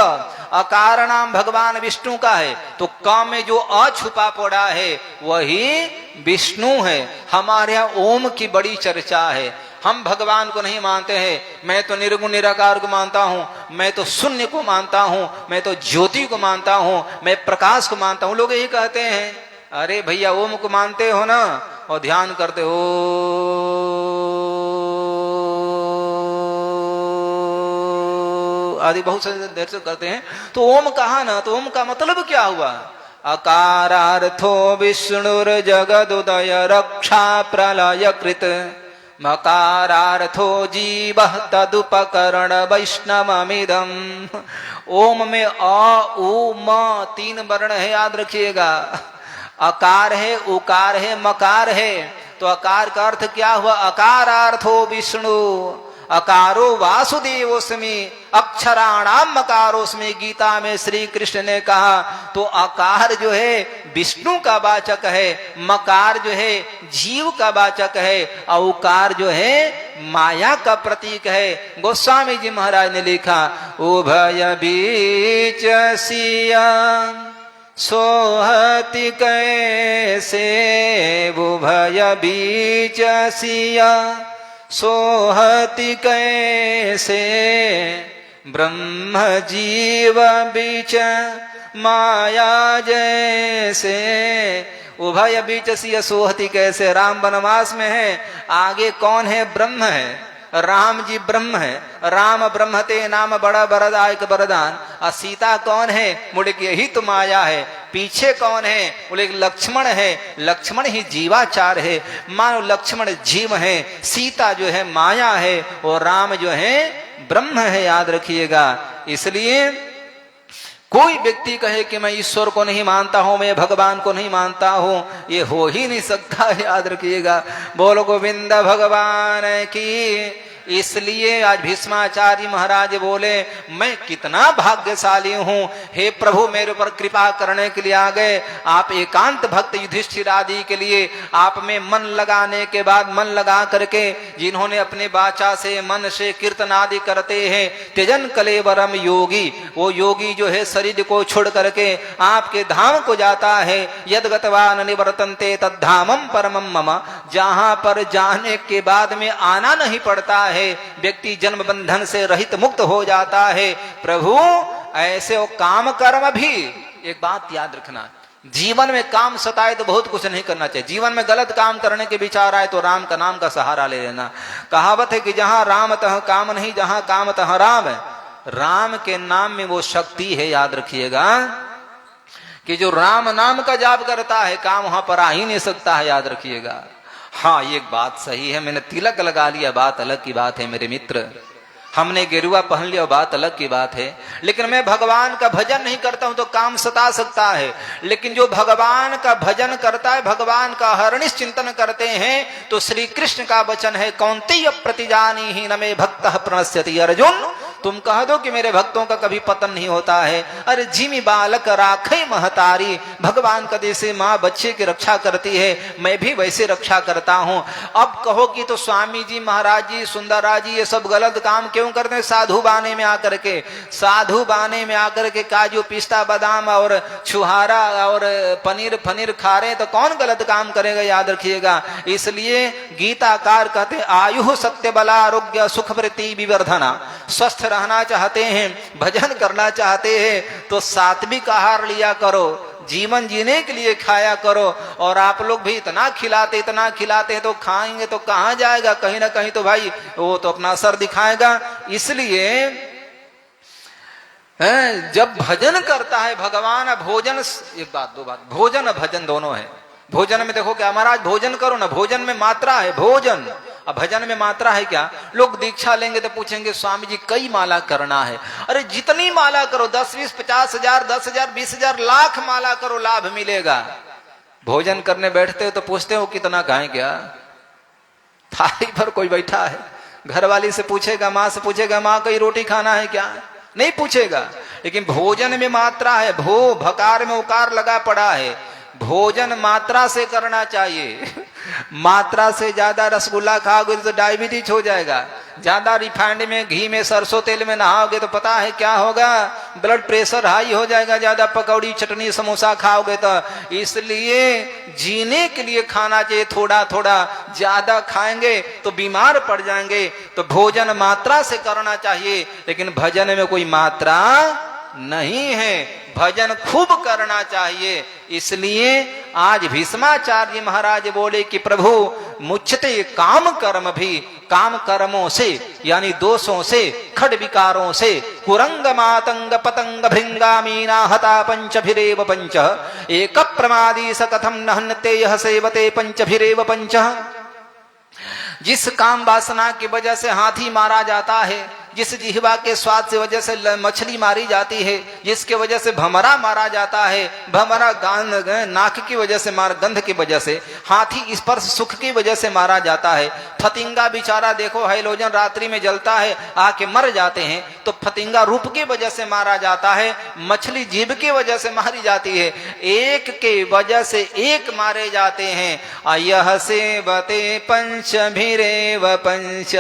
अकार नाम भगवान विष्णु का है, तो क में जो अ छुपा पड़ा है वही विष्णु है। हमारे यहाँ ओम की बड़ी चर्चा है। हम भगवान को नहीं मानते हैं। मैं तो निर्गुण निराकार को मानता हूं, मैं तो शून्य को मानता हूं, मैं तो ज्योति को मानता हूं, मैं प्रकाश को मानता हूं। लोग यही कहते हैं। अरे भैया, ओम को मानते हो ना और ध्यान करते हो आदि बहुत सारे देर से करते हैं, तो ओम कहा ना, तो ओम का मतलब क्या हुआ? अकारार्थो विष्णुर जगदुदय रक्षा प्रलय कृत, मकारार्थो जीव तदुपकरण वैष्णवमिदम्। ओम में अ उ म 3 वर्ण है, याद रखिएगा। अकार है, उकार है, मकार है। तो अकार का अर्थ क्या हुआ? अकारार्थो विष्णु, अकारो वासुदेवोस्मि, अक्षराणाम मकारोस्मि, गीता में श्री कृष्ण ने कहा। तो आकार जो है विष्णु का वाचक है, मकार जो है जीव का वाचक है, औकार जो है माया का प्रतीक है। गोस्वामी जी महाराज ने लिखा, उभय बीच सिया सोहति कैसे, उभय बीच सिया सोहति कैसे, ब्रह्म जीव बीच माया जैसे। उभय बीच सिया सोहति कैसे, राम वनवास में है, आगे कौन है? ब्रह्म है। राम जी ब्रह्म है। राम ब्रह्म ते नाम बड़ा बरदायक बरदान। और सीता कौन है? मुड़े की यही तो माया है। पीछे कौन है? बोले लक्ष्मण है। लक्ष्मण ही जीवाचार है। मानो लक्ष्मण जीव है, सीता जो है माया है, और राम जो है ब्रह्म है। याद रखिएगा। इसलिए कोई व्यक्ति कहे कि मैं ईश्वर को नहीं मानता हूं, मैं भगवान को नहीं मानता हूं, ये हो ही नहीं सकता। याद रखिएगा। बोलो गोविंद भगवान की। इसलिए आज भीष्माचार्य महाराज बोले, मैं कितना भाग्यशाली हूं, हे प्रभु मेरे ऊपर कृपा करने के लिए आ गए। आप एकांत भक्त युधिष्ठिर आदि के लिए आप में मन लगाने के बाद, मन लगा करके जिन्होंने अपने वाचा से मन से कीर्तन आदि करते हैं, त्यजन कलेवरम योगी, वो योगी जो है शरीर को छोड़ करके आपके धाम को जाता है। यद गतवा न निवर्तन्ते तद्धामम परमम मम, जहां पर जाने के बाद में आना नहीं पड़ता है, व्यक्ति जन्म बंधन से रहित मुक्त हो जाता है। प्रभु ऐसे वो काम कर्म भी, एक बात याद रखना, जीवन में काम सताए तो बहुत कुछ नहीं करना चाहिए। जीवन में गलत काम करने के विचार आए तो राम का नाम का सहारा ले लेना। कहावत है कि जहां राम तह काम नहीं, जहां काम तह राम है। राम के नाम में वो शक्ति है। याद रखिएगा कि जो राम नाम का जाप करता है, काम वहां पर आ ही नहीं सकता है। याद रखिएगा। हाँ, ये एक बात सही है, मैंने तिलक लगा लिया, बात अलग की बात है मेरे मित्र। हमने गेरुआ पहन लिया, बात अलग की बात है। लेकिन मैं भगवान का भजन नहीं करता हूं तो काम सता सकता है। लेकिन जो भगवान का भजन करता है, भगवान का हरनिश चिंतन करते हैं, तो श्री कृष्ण का वचन है, कौन्तेय प्रतिजानी ही न मे भक्तः प्रणश्यति। अर्जुन, तुम कह दो कि मेरे भक्तों का कभी पतन नहीं होता है। अरे जिमी बालक राखे महतारी, भगवान का जैसे माँ बच्चे की रक्षा करती है, मैं भी वैसे रक्षा करता हूँ। अब कहो कि तो स्वामी जी महाराज जी सुंदरराज जी ये सब गलत काम क्यों करते हैं? साधु बाने में आकर के, साधु बाने में आकर के काजू पिस्ता बादाम और छुहारा और पनीर फनीर खा रहे तो कौन गलत काम करेगा? याद रखिएगा। इसलिए गीताकार कहते आयु सत्य बला आरोग्य सुख वृत्ति विवर्धना। स्वस्थ रहना चाहते हैं, भजन करना चाहते हैं तो सात्विक आहार लिया करो, जीवन जीने के लिए खाया करो। और आप लोग भी इतना खिलाते हैं तो खाएंगे तो कहां जाएगा? कहीं ना कहीं तो भाई वो तो अपना असर दिखाएगा। इसलिए जब भजन करता है भगवान, भोजन, एक बात दो बात, भोजन भजन दोनों है। भोजन में देखो क्या महाराज भोजन करो ना, भोजन में मात्रा है भोजन, अब भजन में मात्रा है क्या? लोग दीक्षा लेंगे तो पूछेंगे स्वामी जी कई माला करना है। अरे जितनी माला करो, 10 20 50 हजार 10 हजार 20 हजार लाख माला करो, लाभ मिलेगा। भोजन करने बैठते हो तो पूछते हो कितना खाएं क्या? थाली पर कोई बैठा है, घर वाली से पूछेगा, माँ से पूछेगा माँ कई रोटी खाना है क्या? नहीं पूछेगा। लेकिन भोजन में मात्रा है, भो भकार में उकार लगा पड़ा है। भोजन मात्रा से करना चाहिए। मात्रा से ज्यादा रसगुल्ला खाओगे तो डायबिटीज हो जाएगा, ज्यादा रिफाइंड में, घी में, सरसों तेल में नहाओगे तो पता है क्या होगा, ब्लड प्रेशर हाई हो जाएगा। ज्यादा पकौड़ी चटनी समोसा खाओगे तो। इसलिए जीने के लिए खाना चाहिए थोड़ा थोड़ा, ज्यादा खाएंगे तो बीमार पड़ जाएंगे। तो भोजन मात्रा से करना चाहिए, लेकिन भजन में कोई मात्रा नहीं है, भजन खूब करना चाहिए। इसलिए आज भीष्माचार्य महाराज बोले कि प्रभु मुच्छते काम कर्म भी, काम कर्मों से यानी दोषों से, खड विकारों से, कुरंग मातंग पतंग भृंगामीना हता पंचभिरेव पंच, एक प्रमादी स कथम नहन्ते यह सेवते पंचभिरेव पंच। जिस काम वासना की वजह से हाथी मारा जाता है, जिस जिह्वा के स्वाद से वजह से मछली मारी जाती है, जिसके वजह से भमरा मारा जाता है, भमरा नाक की वजह से, मार गंध की वजह से, हाथी स्पर्श सुख की वजह से मारा जाता है। फतिंगा बेचारा देखो हैलोजन रात्रि में जलता है, आके मर जाते हैं, तो फतिंगा रूप की वजह से मारा जाता है, मछली जीभ की वजह से मारी जाती है। एक के वजह से एक मारे जाते हैं। अयह सेवते पंचभिरेव पंच,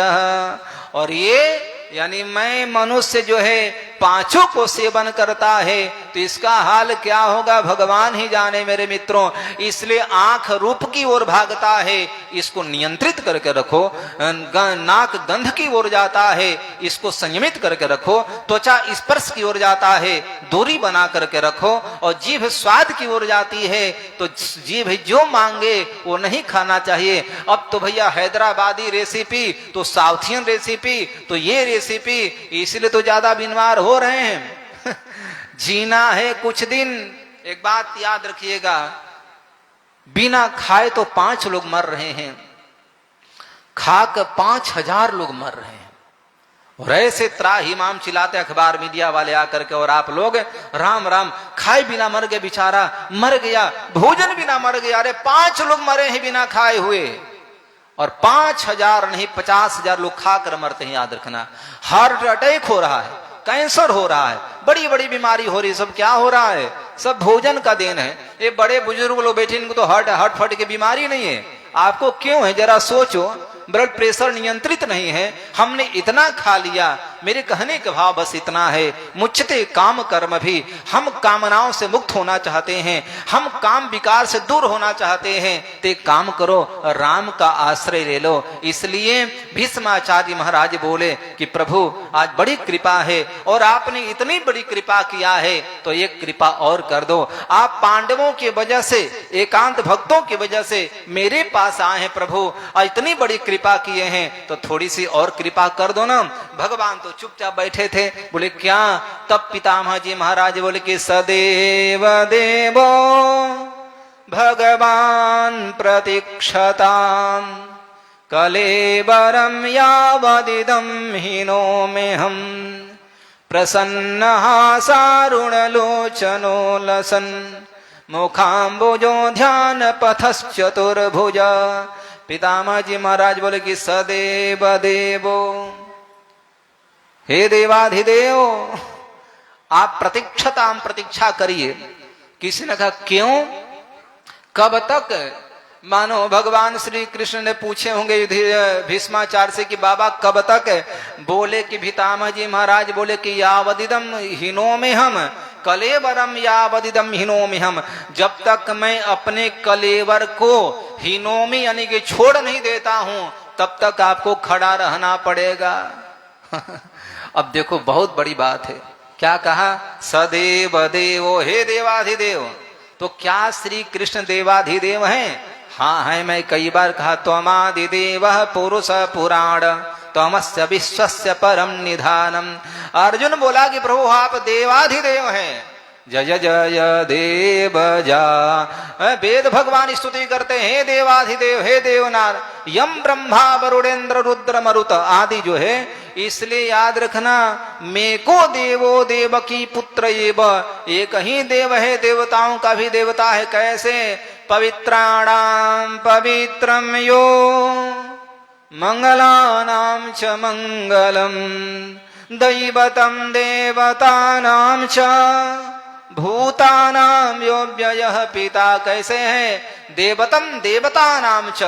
और ये यानी मैं मनुष्य जो है पांचों को सेवन करता है, तो इसका हाल क्या होगा भगवान ही जाने मेरे मित्रों। इसलिए आंख रूप की ओर भागता है, इसको नियंत्रित करके रखो। नाक गंध की ओर जाता है, इसको संयमित करके रखो। त्वचा स्पर्श की ओर जाता है, दूरी बना करके रखो। और जीभ स्वाद की ओर जाती है, तो जीभ जो मांगे वो नहीं खाना चाहिए। अब तो भैया हैदराबादी रेसिपी, तो साउथियन रेसिपी, तो ये रेसिपी, इसलिए तो ज्यादा बीमार हो रहे हैं। जीना है कुछ दिन। एक बात याद रखिएगा, बिना खाए तो 5 लोग मर रहे हैं, खाकर 5000 लोग मर रहे हैं। और ऐसे त्राहिमाम चिल्लाते अखबार मीडिया वाले आकर के, और आप लोग राम राम, खाए बिना मर गए, बेचारा मर गया, भोजन बिना मर गया। अरे 5 लोग मरे हैं बिना खाए हुए, और 5000 नहीं 50,000 लोग खाकर मरते हैं। याद रखना, हार्ट अटैक हो रहा है, कैंसर हो रहा है, बड़ी बड़ी बीमारी हो रही है। सब क्या हो रहा है? सब भोजन का देन है। ये बड़े बुजुर्ग लोग बैठे, इनको तो हार्ट फट की बीमारी नहीं है। आपको क्यों है जरा सोचो। ब्लड प्रेशर नियंत्रित नहीं है, हमने इतना खा लिया। मेरे कहने का भाव बस इतना है, मुच्छते काम कर्म भी, हम कामनाओं से मुक्त होना चाहते हैं, हम काम विकार से दूर होना चाहते हैं, तो काम करो, राम का आश्रय ले लो। इसलिए भीष्माचार्य महाराज बोले कि प्रभु आज बड़ी कृपा है, और आपने इतनी बड़ी कृपा किया है, तो एक कृपा और कर दो। आप पांडवों की वजह से, एकांत भक्तों की वजह से मेरे पास आए हैं प्रभु, और इतनी बड़ी कृपा किए हैं, तो थोड़ी सी और कृपा कर दो ना। भगवान तो चुपचाप बैठे थे। बोले क्या? तब पितामह जी महाराज बोले कि सदैव देवो भगवान प्रतीक्षताम कलेबरम यावदिदम हीनो में हम प्रसन्न सारुण लोचनो लसन मुखाम्बुजो ध्यान पथश्चतुर्भुज। पितामह जी महाराज बोले कि सदैव देवो, हे देवाधिदेव, आप प्रतीक्षताम, प्रतीक्षा करिए। किसी ने कहा क्यों, कब तक? मानो भगवान श्री कृष्ण ने पूछे होंगे भीष्माचार्य से कि बाबा कब तक? बोले कि पितामह जी महाराज बोले कि यावदिदम हीनो में हम कलेवरम यावदिदम हीनोमि हम, जब तक मैं अपने कलेवर को हीनोमि यानी कि छोड़ नहीं देता हूं, तब तक आपको खड़ा रहना पड़ेगा। अब देखो बहुत बड़ी बात है। क्या कहा? सदैव देवो, हे देवाधिदेव। तो क्या श्री कृष्ण देवाधिदेव हैं? हाँ है। मैं कई बार कहा त्वमादिदेव पुरुष पुराण तमस्य विश्वस्य परम निधानम। अर्जुन बोला कि प्रभु आप देवाधिदेव हैं। जय जय देव जा। वेद भगवान स्तुति करते हैं, हे देवाधिदेव, हे देवनार, यम ब्रह्मा वरुणेन्द्र रुद्र मरुत आदि जो है। इसलिए याद रखना, मेको देवो देवकी पुत्र एव, एक ही देव है, देवताओं का भी देवता है। कैसे? पवित्राणाम पवित्रम यो मंगलानां च मंगलम दैवतम देवतानां च भूतानां यो व्ययः पिता। कैसे है? देवतम देवतानां च,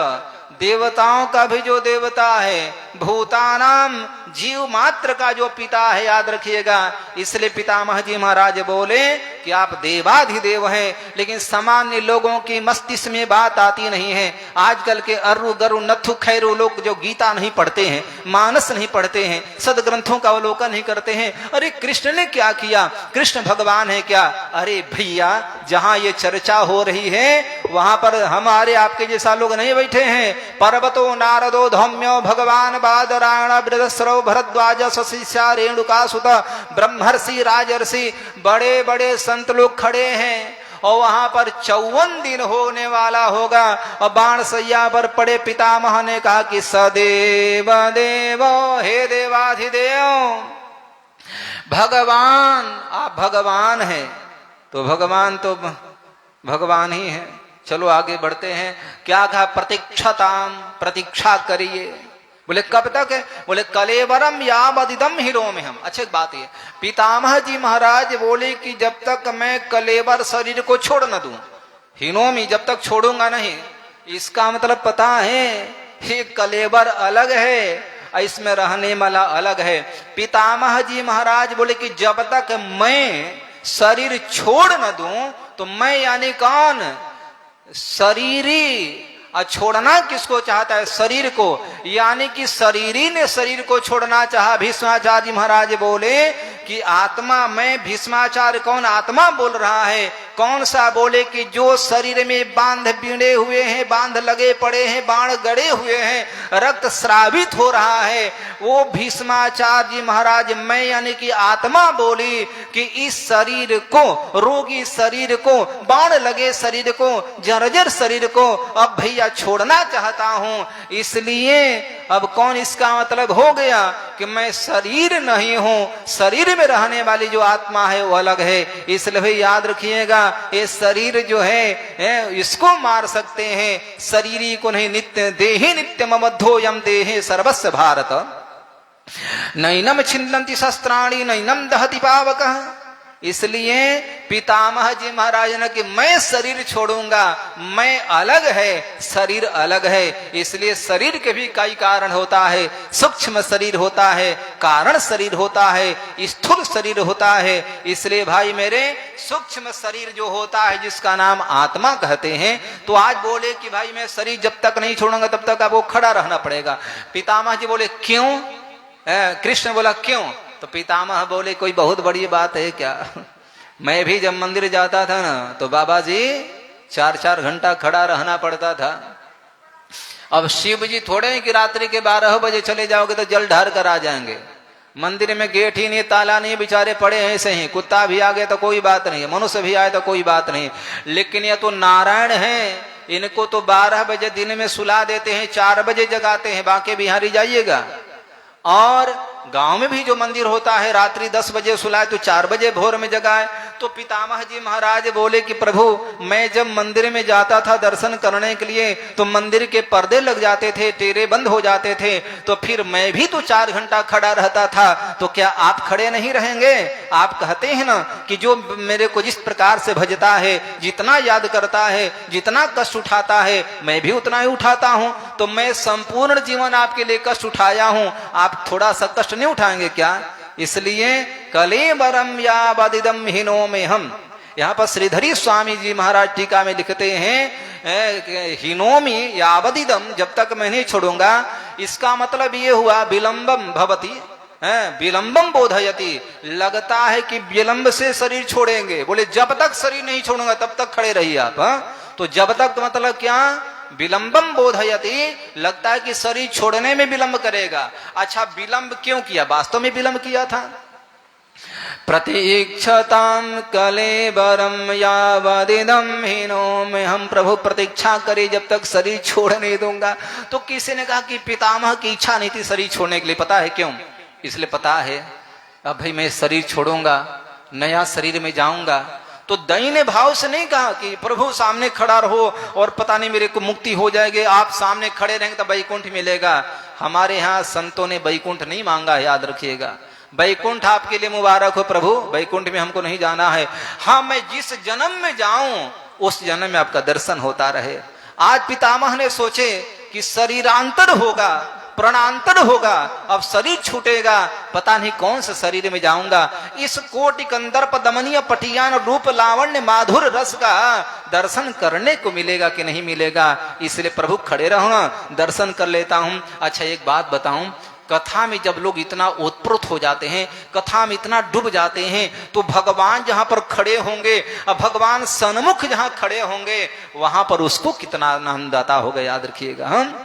देवताओं का भी जो देवता है, भूतानाम जीव मात्र का जो पिता है, याद रखिएगा। इसलिए पितामह जी महाराज बोले कि आप देवाधिदेव हैं, लेकिन सामान्य लोगों की मस्तिष्क में बात आती नहीं है। आजकल के अर्रु गरु नथु खैरू लोग जो गीता नहीं पढ़ते हैं, मानस नहीं पढ़ते हैं, सदग्रंथों का अवलोकन नहीं करते हैं। अरे कृष्ण ने क्या किया, कृष्ण भगवान है क्या? अरे भैया, जहां ये चर्चा हो रही है वहां पर हमारे आपके जैसा लोग नहीं बैठे हैं। पर्वतो नारदो धौम्यो भगवान बादरायण बृहस्रव भरद्वाज शिष्या रेणुका सुत ब्रह्मर्षि राजर्षि बड़े बड़े संत लोग खड़े हैं, और वहां पर 54 दिन होने वाला होगा। और बाण सैया पर पड़े पितामह ने कहा कि सदेव देवो, हे देवाधिदेव, भगवान, आप भगवान हैं। तो भगवान तो भगवान ही है। चलो आगे बढ़ते हैं। क्या कहा? प्रतीक्षाताम, प्रतीक्षा करिए। बोले कब तक है? बोले कलेवरम यावदिदम हिरोम हम। अच्छी बात है। पितामह जी महाराज बोले कि जब तक मैं कलेवर शरीर को छोड़ न दूं, हिनोमी, जब तक छोड़ूंगा नहीं। इसका मतलब पता है, ये कलेवर अलग है, इसमें रहने वाला अलग है। पितामह जी महाराज बोले कि जब तक मैं शरीर छोड़ न दूं, तो मैं यानी कौन? शरीरी। और छोड़ना किसको चाहता है? शरीर को। यानी कि शरीरी ने शरीर को छोड़ना चाहा। भीष्माचार्य जी महाराज बोले कि आत्मा, मैं भीष्माचार्य कौन? आत्मा बोल रहा है। कौन सा? बोले कि जो शरीर में बांध बीड़े हुए हैं, बांध लगे पड़े हैं, बाण गड़े हुए हैं, रक्त स्रावित हो रहा है, वो भीष्माचार्य जी महाराज, मैं यानी कि आत्मा बोली कि इस शरीर को, रोगी शरीर को, बाण लगे शरीर को, जर्जर शरीर को अब भैया छोड़ना चाहता हूं। इसलिए अब कौन? इसका मतलब हो गया कि मैं शरीर नहीं हूं, शरीर में रहने वाली जो आत्मा है वो अलग है। इसलिए भाई याद रखिएगा, ये शरीर जो है इसको मार सकते हैं, शरीरी को नहीं। नित्य देहि नित्यम मध्यो यम देहे सर्वस्व भारत, नैनम छिन्नन्ति शस्त्राणि नैनम दहति पावकः। इसलिए पितामह जी महाराज ने कि मैं शरीर छोड़ूंगा, मैं अलग है, शरीर अलग है। इसलिए शरीर के भी कई कारण होता है। सूक्ष्म शरीर होता है, कारण शरीर होता है, स्थूल शरीर होता है। इसलिए भाई मेरे, सूक्ष्म शरीर जो होता है जिसका नाम आत्मा कहते हैं, तो आज बोले कि भाई मैं शरीर जब तक नहीं छोड़ूंगा तब तक आपको खड़ा रहना पड़ेगा। पितामह जी बोले क्यों? कृष्ण बोला क्यों? तो पितामह बोले कोई बहुत बड़ी बात है क्या? मैं भी जब मंदिर जाता था ना, तो बाबा जी 4-4 घंटा खड़ा रहना पड़ता था। अब शिव जी थोड़े हैं कि रात्रि के 12 बजे चले जाओगे तो जल ढार कर आ जाएंगे। मंदिर में गेट ही नहीं, ताला नहीं, बेचारे पड़े हैं ऐसे ही। कुत्ता भी आ गया तो कोई बात नहीं, मनुष्य भी आए तो कोई बात नहीं। लेकिन ये तो नारायण हैं, इनको तो 12 बजे दिन में सुला देते हैं, 4 बजे जगाते हैं। बांके बिहारी जाइएगा, और गांव में भी जो मंदिर होता है रात्रि 10 बजे सुलाए तो 4 बजे भोर में जगाए। तो पितामह जी महाराज बोले कि प्रभु, मैं जब मंदिर में जाता था दर्शन करने के लिए, तो मंदिर के पर्दे लग जाते थे, टेरे बंद हो जाते थे, तो फिर मैं भी तो 4 घंटा खड़ा रहता था। तो क्या आप खड़े नहीं रहेंगे? आप कहते हैं ना कि जो मेरे को जिस प्रकार से भजता है, जितना याद करता है, जितना कष्ट उठाता है, मैं भी उतना ही उठाता हूं। तो मैं संपूर्ण जीवन आपके लिए कष्ट उठाया हूं, आप थोड़ा सा कष्ट नहीं उठाएंगे क्या? इसलिए कलेवरम यावदिदम हिनो में हम, यहाँ पर श्रीधरी स्वामी जी महाराज टीका में लिखते हैं हिनोमी यावदिदम, जब तक मैं नहीं छोड़ूंगा। इसका मतलब ये हुआ विलंबम भवती, विलंबम बोधयति, लगता है कि विलंब से शरीर छोड़ेंगे। बोले जब तक शरीर नहीं छोड़ूंगा तब तक खड़े रहिए आप। तो जब तक मतलब क्या? विलंबम बोधयति, लगता है कि शरीर छोड़ने में विलंब करेगा। अच्छा, विलंब क्यों किया? वास्तव में विलंब किया था। प्रतीक्षताम कलेवरम यावदिदम हिनो में हम, प्रभु प्रतीक्षा करे जब तक शरीर छोड़ नहीं दूंगा। तो किसी ने कहा कि पितामह की इच्छा नहीं थी शरीर छोड़ने के लिए। पता है क्यों? इसलिए पता है, अब भाई मैं शरीर छोड़ूंगा, नया शरीर में जाऊंगा, तो दैन्य भाव से नहीं कहा कि प्रभु सामने खड़ा रहो और पता नहीं मेरे को मुक्ति हो जाएगी, आप सामने खड़े रहेंगे तो बैकुंठ मिलेगा। हमारे यहाँ संतों ने बैकुंठ नहीं मांगा है, याद रखिएगा। बैकुंठ आपके लिए मुबारक हो प्रभु, बैकुंठ में हमको नहीं जाना है। हाँ, मैं जिस जन्म में जाऊं उस जन्म में आपका दर्शन होता रहे। आज पितामह ने सोचे कि शरीरांतर होगा, प्राणांतर होगा, अब शरीर छूटेगा, पता नहीं कौन से शरीर में जाऊंगा। इस कोटि कंदर्प दमनीय पटियान रूप लावण्य माधुर रस का दर्शन करने को मिलेगा कि नहीं मिलेगा, इसलिए प्रभु खड़े रहो, दर्शन कर लेता हूं। अच्छा एक बात बताऊं, कथा में जब लोग इतना ओतप्रोत हो जाते हैं, कथा में इतना डूब जाते हैं, तो भगवान जहां पर खड़े होंगे, अब भगवान सन्मुख जहां खड़े होंगे, वहां पर उसको कितना आनंद आता होगा, याद रखिएगा। हम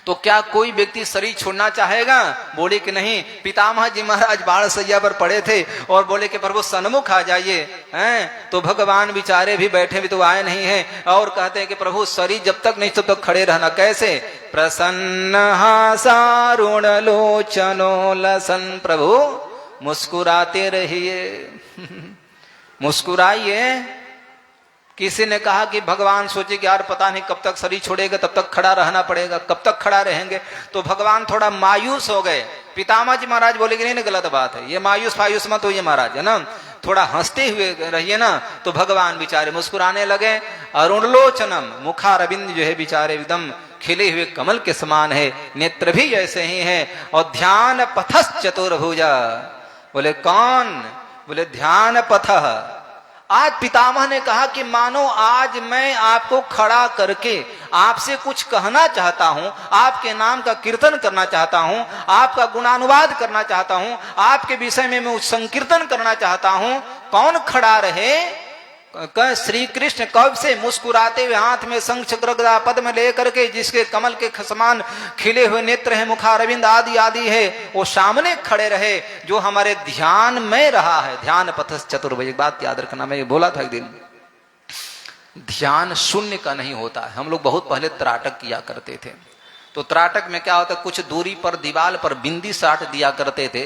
तो क्या कोई व्यक्ति शरीर छोड़ना चाहेगा? बोले कि नहीं। पितामह जी महाराज बाढ़ सैया पर पड़े थे और बोले कि प्रभु सन्मुख आ जाइए, हैं? तो भगवान बेचारे भी बैठे भी तो आए नहीं हैं, और कहते हैं कि प्रभु शरीर जब तक नहीं तब तक खड़े रहना। कैसे? प्रसन्न हासारुण लोचनो लसन, प्रभु मुस्कुराते रहिए, मुस्कुराइए। किसी ने कहा कि भगवान सोचे कि यार पता नहीं कब तक शरीर छोड़ेगा, तब तक खड़ा रहना पड़ेगा, कब तक खड़ा रहेंगे, तो भगवान थोड़ा मायूस हो गए। पितामह जी महाराज बोले कि नहीं, गलत बात है, ये मायूस फायूस मत होइए महाराज, है ना, थोड़ा हंसते हुए रहिए ना। तो भगवान बेचारे मुस्कुराने लगे। अरुणलोचनम, मुखारविंद जो है बेचारे एकदम खिले हुए कमल के समान है, नेत्र भी ऐसे ही है, और ध्यान पथस चतुर्भुजा। बोले कौन? बोले ध्यान पथ। आज पितामह ने कहा कि मानो आज मैं आपको खड़ा करके आपसे कुछ कहना चाहता हूं, आपके नाम का कीर्तन करना चाहता हूं, आपका गुणानुवाद करना चाहता हूं, आपके विषय में मैं संकीर्तन करना चाहता हूं। कौन खड़ा रहे? श्री कृष्ण कब से मुस्कुराते हुए हाथ में शंख चक्र गदा पद्म लेकर के, जिसके कमल के समान खिले हुए नेत्र हैं, मुखारविंद आदि आदि है, वो सामने खड़े रहे, जो हमारे ध्यान में रहा है। ध्यान पथस चतुर्भुज। एक बात याद रखना, मैं बोला था एक दिन, ध्यान शून्य का नहीं होता है। हम लोग बहुत पहले त्राटक किया करते थे, तो त्राटक में क्या होता, कुछ दूरी पर दीवार पर बिंदी साट दिया करते थे,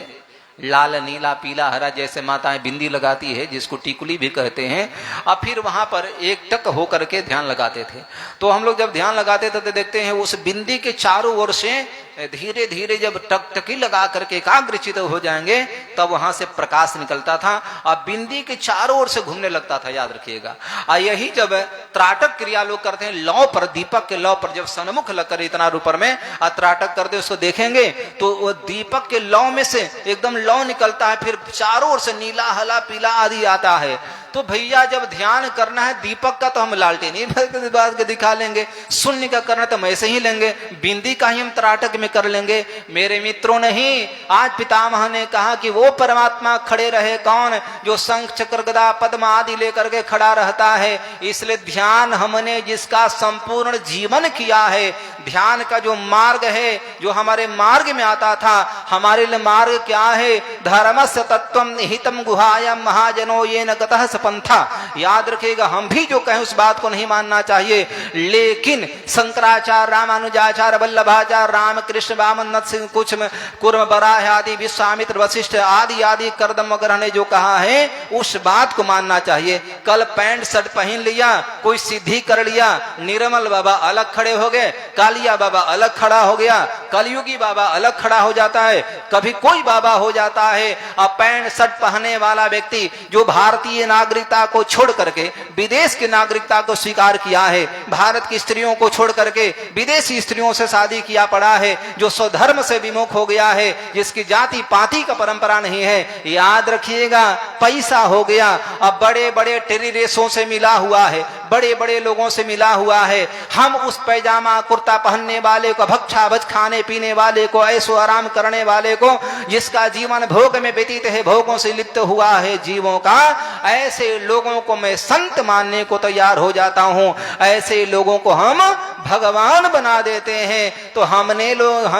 लाल नीला पीला हरा, जैसे माताएं बिंदी लगाती है, जिसको टिकुली भी कहते हैं। और फिर वहां पर एक टक होकर के ध्यान लगाते थे। तो हम लोग जब ध्यान लगाते थे तो देखते हैं उस बिंदी के चारों ओर से धीरे धीरे जब टकटकी लगा करके एकाग्रचित हो जाएंगे, तब वहां से प्रकाश निकलता था और बिंदी के चारों ओर से घूमने लगता था, याद रखिएगा। और यही जब त्राटक क्रिया लोग करते हैं, लौ पर, दीपक के लौ पर जब सन्मुख लगकर इतना ऊपर में त्राटक करते, उसको देखेंगे तो वो दीपक के लौ में से एकदम लौ निकलता है, फिर चारों ओर से नीला हला पीला आदि आता है। तो भैया जब ध्यान करना है दीपक का तो हम लालटेन नहीं बात के दिखा लेंगे, शून्य का करना तो हम ऐसे ही लेंगे, बिंदी का ही हम त्राटक में कर लेंगे। मेरे मित्रों, नहीं, आज पितामह ने कहा कि वो परमात्मा खड़े रहे, कौन? जो शंख चक्र गदा पद्म आदि लेकर के खड़ा रहता है। इसलिए ध्यान हमने जिसका संपूर्ण जीवन किया है, ध्यान का जो मार्ग है, जो हमारे मार्ग में आता था, हमारे लिए मार्ग क्या है? धर्मस्य तत्वम निहितम गुहायाम महाजनो ये न गतः पंथा। याद रखिएगा, हम भी जो कहें उस बात को नहीं मानना चाहिए, लेकिन शंकराचार्य, रामानुजाचार्य, वल्लभाचार्य, रामकृष्ण, वामन सिंह, कुछ कुर्म बराह आदि, विश्वामित्र, वशिष्ठ आदि आदि कर्दम वगैरह ने जो कहा है, उस बात को मानना चाहिए। कल पैंट शर्ट पहन लिया, कोई सिद्धि कर लिया, निर्मल बाबा अलग खड़े हो गए, कालिया बाबा अलग खड़ा हो गया, कलयुगी बाबा अलग खड़ा हो जाता है, कभी कोई बाबा हो जाता है। अब पैंट शर्ट पहनने वाला व्यक्ति जो भारतीय नागरिकता को छोड़ करके विदेश की नागरिकता को स्वीकार किया है, भारत की स्त्रियों को छोड़ करके विदेशी स्त्रियों से शादी किया पड़ा है, जो स्वधर्म से विमुख हो गया है, जिसकी जाति पाति का परंपरा नहीं है, याद रखिएगा पैसा हो गया, अब बड़े बड़े टेररिस्टों से मिला हुआ है, बड़े बड़े लोगों से मिला हुआ है। हम उस पैजामा कुर्ता पहनने वाले को, भक्षा भज खाने पीने वाले को, ऐसो आराम करने वाले को, जिसका जीवन भोग में व्यतीत है, भोगों से लिप्त हुआ है जीवों का, ऐसे लोगों को मैं संत मानने को तैयार हो जाता हूं। ऐसे लोगों को हम भगवान बना देते हैं। तो हम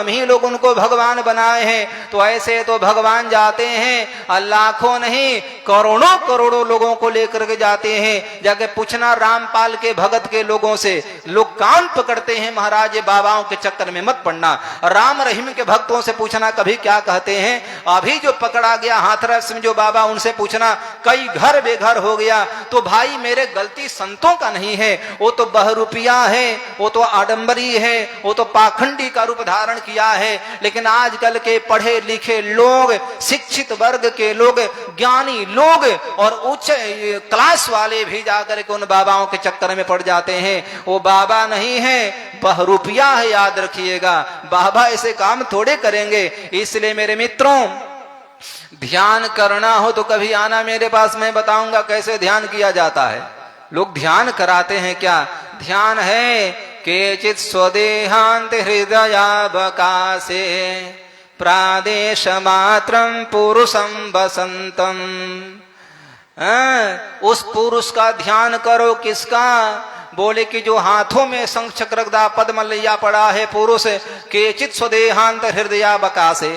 ही लोग उनको भगवान बनाए हैं। तो ऐसे तो भगवान जाते हैं, लाखों नहीं करोड़ों करोड़ों लोगों को लेकर के जाते हैं। जाके पूछना रामपाल के भगत के लोगों से, लोग कान पकड़ते हैं, महाराज ये बाबाओं के चक्कर में मत पड़ना। राम रहीम के भक्तों से पूछना कभी क्या कहते हैं। अभी जो पकड़ा गया हाथरस में जो बाबा, उनसे पूछना कई घर बेघर हो गया। तो भाई मेरे गलती संतों का नहीं है, वो तो बहरूपिया है, वो तो आडंबरी है, वो तो पाखंडी का रूप धारण किया है। लेकिन आजकल के पढ़े लिखे लोग, शिक्षित वर्ग के लोग, ज्ञानी लोग और उच्च क्लास वाले भी जाकर के उन बाबाओं के चक्कर में पड़ जाते हैं। वो बाबा नहीं है, बहरूपिया है, याद रखिएगा। बाबा ऐसे काम थोड़े करेंगे। इसलिए मेरे मित्रों, ध्यान करना हो तो कभी आना मेरे पास, मैं बताऊंगा कैसे ध्यान किया जाता है। लोग ध्यान कराते हैं क्या? ध्यान है केचित स्वदेहांत हृदयावकाशे प्रादेश मात्रम पुरुषम बसंतम। उस पुरुष का ध्यान करो। किसका? बोले कि जो हाथों में शंख चक्र गदा पद्म लिया पड़ा है पुरुष, केचित स्वदेहांत हृदयावकाशे,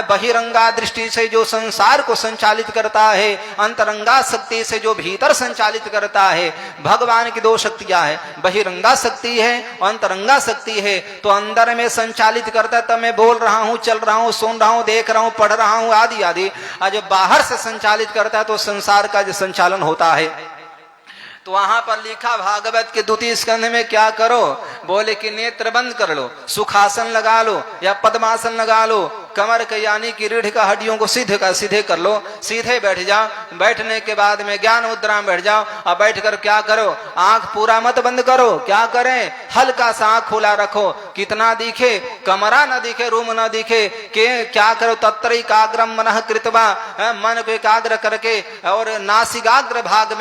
बहिरंगा दृष्टि से जो संसार को संचालित करता है, अंतरंगा शक्ति से जो भीतर संचालित करता है। भगवान की दो शक्तियां है, बहिरंगा शक्ति है, अंतरंगा शक्ति है। तो अंदर में संचालित करता है, तब मैं बोल रहा हूं, चल रहा हूं, सुन रहा हूं, देख रहा हूं, पढ़ रहा हूं, आदि आदि। और जब बाहर से संचालित करता है तो संसार का जो संचालन होता है। तो वहां पर लिखा भागवत के 2 स्कंध में क्या करो? बोले कि नेत्र बंद कर लो, सुखासन लगा लो या पद्मासन लगा लो, कमर के यानी कि रीढ़ का हड्डियों को सीधे कर लो, सीधे बैठ जाओ। बैठने के बाद में ज्ञान मुद्रा में बैठ जाओ। और बैठकर क्या करो? आंख पूरा मत बंद करो। क्या करें? हल्का सा आंख खुला रखो। कितना दिखे? कमरा न दिखे, रूम न दिखे। क्या करो? तत्रैकाग्रम मनः कृत्वा, मन को एकाग्र करके और नासिकाग्र भाग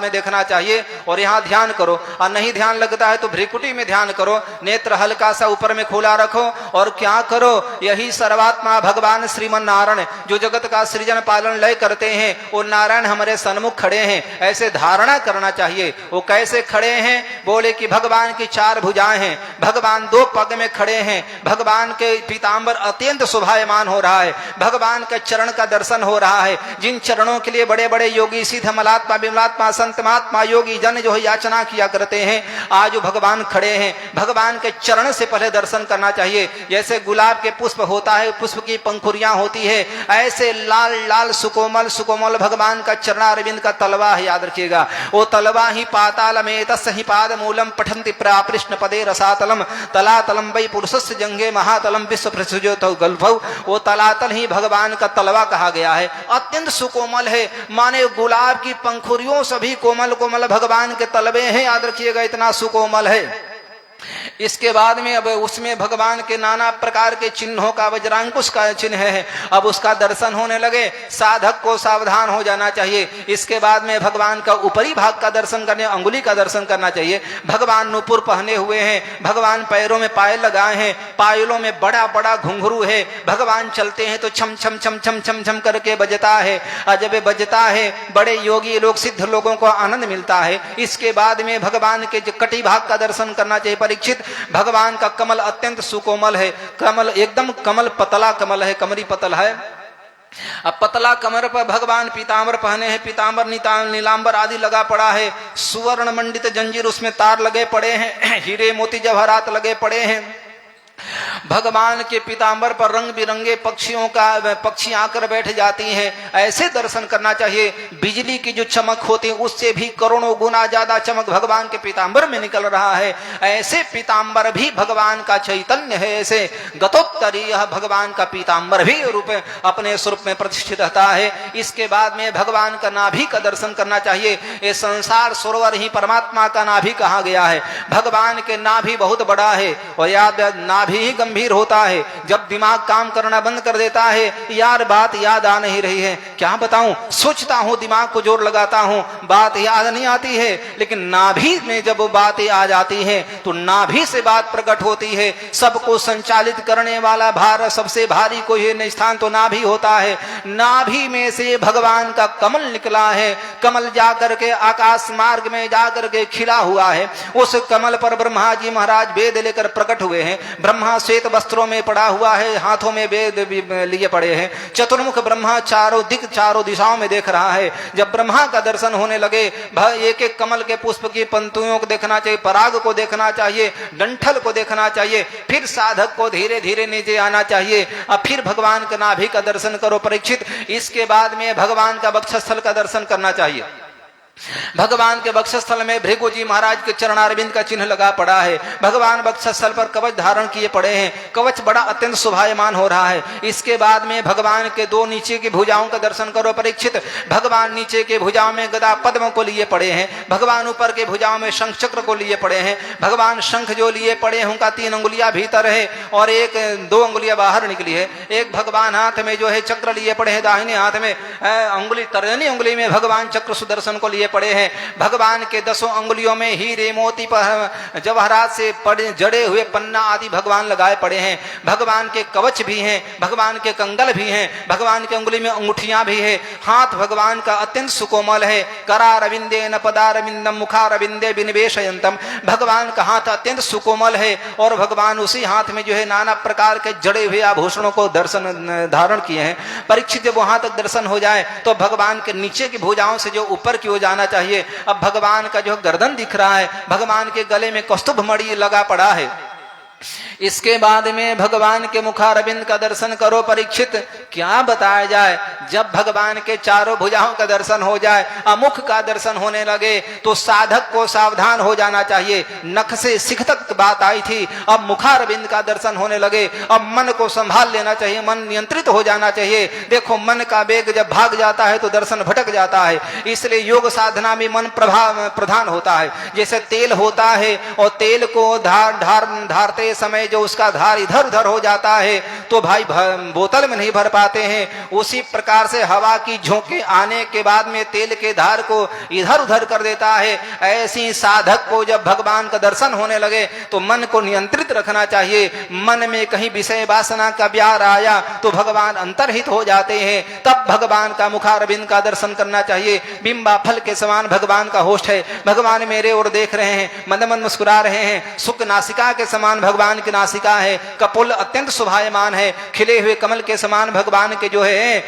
में देखना चाहिए और यहाँ ध्यान करो। और नहीं ध्यान लगता है तो भ्रिकुटी में ध्यान करो। नेत्र हल्का सा ऊपर में खोला रखो और क्या करो? यही सर्वात्मा भगवान श्रीमन नारायण जो जगत का सृजन पालन लय करते हैं, वो नारायण हमारे सन्मुख खड़े हैं, ऐसे धारणा करना चाहिए। वो कैसे खड़े हैं? बोले कि भगवान की 4 भुजाएं हैं, भगवान 2 पग में खड़े हैं, भगवान के पीतांबर अत्यंत शोभायमान हो रहा है, भगवान के चरण का दर्शन हो रहा है। जिन चरणों के लिए बड़े बड़े योगी सिद्ध मलात्मा विमलात्मा संत महात्मा योगी जन जो है याचना किया करते हैं, आज भगवान खड़े हैं। भगवान के चरण से पहले दर्शन करना चाहिए। जैसे गुलाब के पुष्प होता है, पुष्प की पंखुरियां होती है, ऐसे लाल लाल सुकोमल सुकोमल भगवान का चरणारविंद का तलवा है, याद रखिएगा। वो तलवा ही पाताल में तस्य पाद मूलम पठंति प्राकृष्ण पदे रसातलम तलातलम वै पुरुषस्य जंगे महातलम विश्व प्रसुजोतौ गल्भौ। वो तलातल ही भगवान का तलवा कहा गया है। अत्यंत सुकोमल है, माने गुलाब की पंखुरियों सभी कोमल कोमल भगवान के तलवे हैं, याद रखिएगा, इतना सुकोमल है। इसके बाद में अब उसमें भगवान के नाना प्रकार के चिन्हों का वज्रांकुश का चिन्ह है। अब उसका दर्शन होने लगे, साधक को सावधान हो जाना चाहिए। इसके बाद में भगवान का ऊपरी भाग का दर्शन करने, अंगुली का दर्शन करना चाहिए। भगवान नूपुर पहने हुए हैं, भगवान पैरों में पायल लगाए हैं, पायलों में बड़ा बड़ा घुंघरू है। भगवान चलते हैं तो छम छम छम छम छम छम करके बजता है। और जब बजता है बड़े योगी लोग सिद्ध लोगों को आनंद मिलता है। इसके बाद में भगवान के कटी भाग का दर्शन करना चाहिए। परीक्षित, भगवान का कमल अत्यंत सुकोमल है, कमल एकदम कमल पतला कमल है, कमरी पतल है। अब पतला कमर पर भगवान पीतांबर पहने हैं, पीतांबर नीलांबर आदि लगा पड़ा है। सुवर्ण मंडित जंजीर उसमें तार लगे पड़े हैं, हीरे मोती जवाहरात लगे पड़े हैं। भगवान के पीतांबर पर रंग बिरंगे पक्षी आकर बैठ जाती हैं। ऐसे दर्शन करना चाहिए। बिजली की जो चमक होती है उससे भी करोड़ों गुना ज्यादा चमक भगवान के पीतांबर में निकल रहा है। ऐसे पीतांबर भी भगवान का चैतन्य है। ऐसे गतोत्तरी यह भगवान का पीतांबर भी रूप अपने स्वरूप में प्रतिष्ठित रहता है। इसके बाद में भगवान का नाभि का दर्शन करना चाहिए। ये संसार सरोवर ही परमात्मा का नाभि कहा गया है। भगवान के नाभि बहुत बड़ा है और याद नाभि ही गंभीर होता है। जब दिमाग काम करना बंद कर देता है, यार बात याद आ नहीं रही है, क्या बताऊं, सोचता हूं, दिमाग को जोर लगाता हूं, बात याद नहीं आती है। लेकिन नाभि में जब बातें आ जाती हैं तो नाभि से बात प्रकट होती है। सबको संचालित करने वाला भार सबसे भारी कोई है स्थान तो नाभि होता है। नाभि में से भगवान का कमल निकला है। कमल जाकर के आकाश मार्ग में जाकर के खिला हुआ है। उस कमल पर ब्रह्मा जी महाराज वेद लेकर प्रकट हुए हैं। ब्रह्मा श्वेत वस्त्रों में पड़ा हुआ है, हाथों में वेद लिए पड़े हैं। चतुर्मुख ब्रह्मा चारों दिशाओं में देख रहा है। जब ब्रह्मा का दर्शन होने लगे, एक एक कमल के पुष्प की पंक्तियों को देखना चाहिए, पराग को देखना चाहिए, डंठल को देखना चाहिए। फिर साधक को धीरे धीरे नीचे आना चाहिए और फिर भगवान के नाभि का दर्शन करो। परीक्षित, इसके बाद में भगवान का वक्षस्थल का दर्शन करना चाहिए। भगवान के वक्षस्थल में भृगु जी महाराज के चरणारविंद का चिन्ह लगा पड़ा है। भगवान वक्षस्थल पर कवच धारण किए पड़े हैं। कवच बड़ा अत्यंत शोभायमान हो रहा है। इसके बाद में भगवान के दो नीचे की भुजाओं का दर्शन करो परीक्षित। भगवान नीचे के भुजाओं में गदा पद्म को लिए पड़े हैं। भगवान ऊपर के भुजाओं में शंख चक्र को लिए पड़े हैं। भगवान शंख जो लिए पड़े हैं उनका 3 अंगुलियां भीतर है और 2 अंगुलियां बाहर निकली है। एक भगवान हाथ में जो है चक्र लिए पड़े हैं, दाहिने हाथ में अंगुली तर्जनी अंगुली में भगवान चक्र सुदर्शन को लिए पड़े हैं। भगवान के 10 अंगुलियों में हीरे मोती पर जवाहरात से जड़े हुए पन्ना आदि भगवान लगाए पड़े हैं। भगवान के कवच भी हैं, भगवान के कंगल भी हैं, भगवान के अंगुली में अंगूठियां भी है। हाथ भगवान का अत्यंत सुकोमल है। करारविंदे न पदारविंदम मुखारविंदे विनिवेशयंतम। भगवान का हाथ अत्यंत सुकोमल है और भगवान उसी हाथ में जो है नाना प्रकार के जड़े हुए आभूषणों को धारण किए हैं। परीक्षित जब वहां तक दर्शन हो जाए तो भगवान के नीचे की भुजाओं से जो ऊपर की ओर जाना चाहिए। अब भगवान का जो गर्दन दिख रहा है, भगवान के गले में कौस्तुभ मणि लगा पड़ा है। इसके बाद में भगवान के मुखारविंद का दर्शन करो परीक्षित। क्या बताया जाए, जब भगवान के चारों भुजाओं का दर्शन हो जाए, मुख का दर्शन होने लगे तो साधक को सावधान हो जाना चाहिए। नख से सिख तक बात आई थी, अब मुखारविंद का दर्शन होने लगे। अब मन को संभाल लेना चाहिए, मन नियंत्रित हो जाना चाहिए। देखो मन का वेग जब भाग जाता है तो दर्शन भटक जाता है। इसलिए योग साधना में मन प्रधान होता है। जैसे तेल होता है और तेल को धारते समय जो उसका धार इधर उधर हो जाता है तो भाई बोतल में नहीं भर पाते हैं। उसी प्रकार से हवा की झोंके आने के बाद में तेल के धार को इधर उधर कर देता है। ऐसी साधक को जब भगवान का दर्शन होने लगे तो मन को नियंत्रित रखना चाहिए। मन में कहीं विषय वासना का व्यार आया तो भगवान अंतर्हित हो जाते हैं। तब भगवान का मुखारविंद का दर्शन करना चाहिए। बिंबा फल के समान भगवान का होस्ट है। भगवान मेरे ओर देख रहे हैं, मंद मंद मुस्कुरा रहे हैं। सुख नासिका के समान भगवान की नासिका है। कपोल अत्यंत शोभायमान है। खिले हुए कमल के समान भगवान के जो है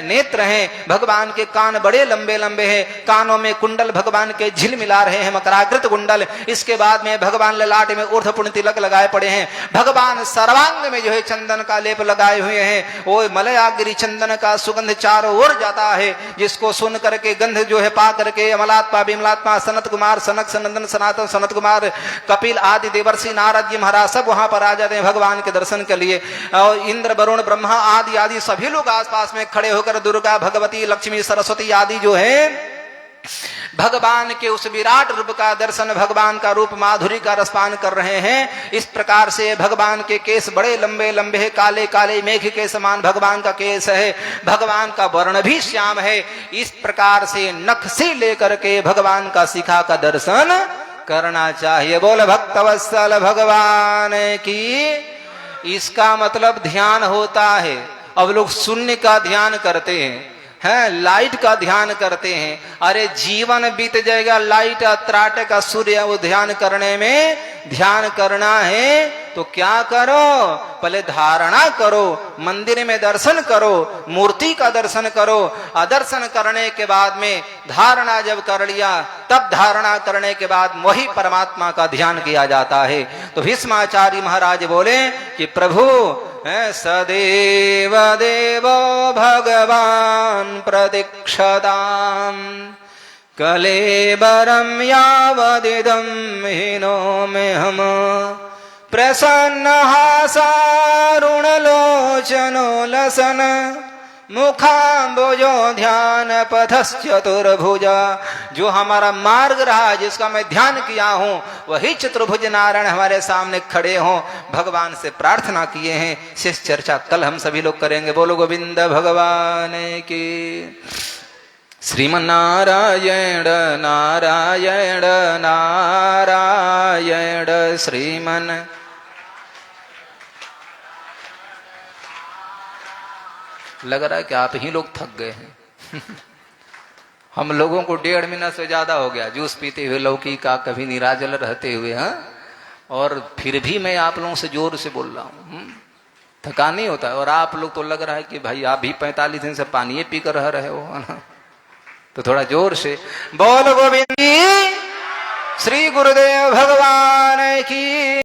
नेत्र हैं। भगवान के कान बड़े लंबे लंबे हैं। कानों में कुंडल भगवान के झिल मिला रहे हैं, मकराकृत कुंडल। इसके बाद में भगवान ललाट में ऊर्ध्व पुण्य तिलक लगाए पड़े हैं। भगवान सर्वांग में जो है चंदन का लेप लगाए हुए हैं। वो मलयागिरी चंदन का सुगंध चारों ओर जाता है, जिसको सुन करके गंध जो है पा करके अमलात्मा विमलात्मा सनत कुमार सनक सनंदन सनातन सनत कुमार कपिल आदि देवर्षि नारद जी महाराज सब वहां पर आ जाते हैं भगवान के दर्शन के लिए। और इंद्र वरुण ब्रह्मा आदि आदि सभी लोग आसपास में खड़े होकर दुर्गा भगवती लक्ष्मी सरस्वती आदि जो है भगवान के उस विराट रूप का दर्शन, भगवान का रूप माधुरी का रसपान कर रहे हैं। इस प्रकार से भगवान के केस बड़े लंबे लंबे हैं, काले काले मेघ के समान भगवान का केस है। भगवान का वर्ण भी श्याम है। इस प्रकार से नख से लेकर के भगवान का शिखा का दर्शन करना चाहिए। बोल भक्तवत्सल भगवान की। इसका मतलब ध्यान होता है। अब लोग शून्य का ध्यान करते हैं, लाइट का ध्यान करते हैं। अरे जीवन बीत जाएगा, लाइट त्राट का सूर्य वो ध्यान करने में। ध्यान करना है तो क्या करो, पहले धारणा करो, मंदिर में दर्शन करो, मूर्ति का दर्शन करो। दर्शन करने के बाद में धारणा जब कर लिया, तब धारणा करने के बाद वही परमात्मा का ध्यान किया जाता है। तो भीष्माचार्य महाराज बोले कि प्रभु सदेव देवो भगवान प्रतीक्षताम् कलेबरं यावदिदं हीनो में हम प्रसन्न हासारुणलोचनो लसन मुखाम्बुजो ध्यान पथश्चतुर्भुजा। जो हमारा मार्ग रहा, जिसका मैं ध्यान किया हूँ, वही चतुर्भुज नारायण हमारे सामने खड़े हों। भगवान से प्रार्थना किए हैं। शेष चर्चा कल हम सभी लोग करेंगे। बोलो गोविंद भगवान की। श्रीमन्नारायण नारायण नारायण श्रीमन। लग रहा है कि आप ही लोग थक गए हैं। हम लोगों को 1.5 मिनट से ज्यादा हो गया जूस पीते हुए, लौकी का, कभी निराजल रहते हुए। और फिर भी मैं आप लोगों से जोर से बोल रहा हूँ। थकान नहीं होता है। और आप लोग तो लग रहा है कि भाई आप भी 45 दिन से पानी पी कर रह रहे हो। तो थोड़ा जोर से बोल गोविंद। श्री गुरुदेव भगवान की।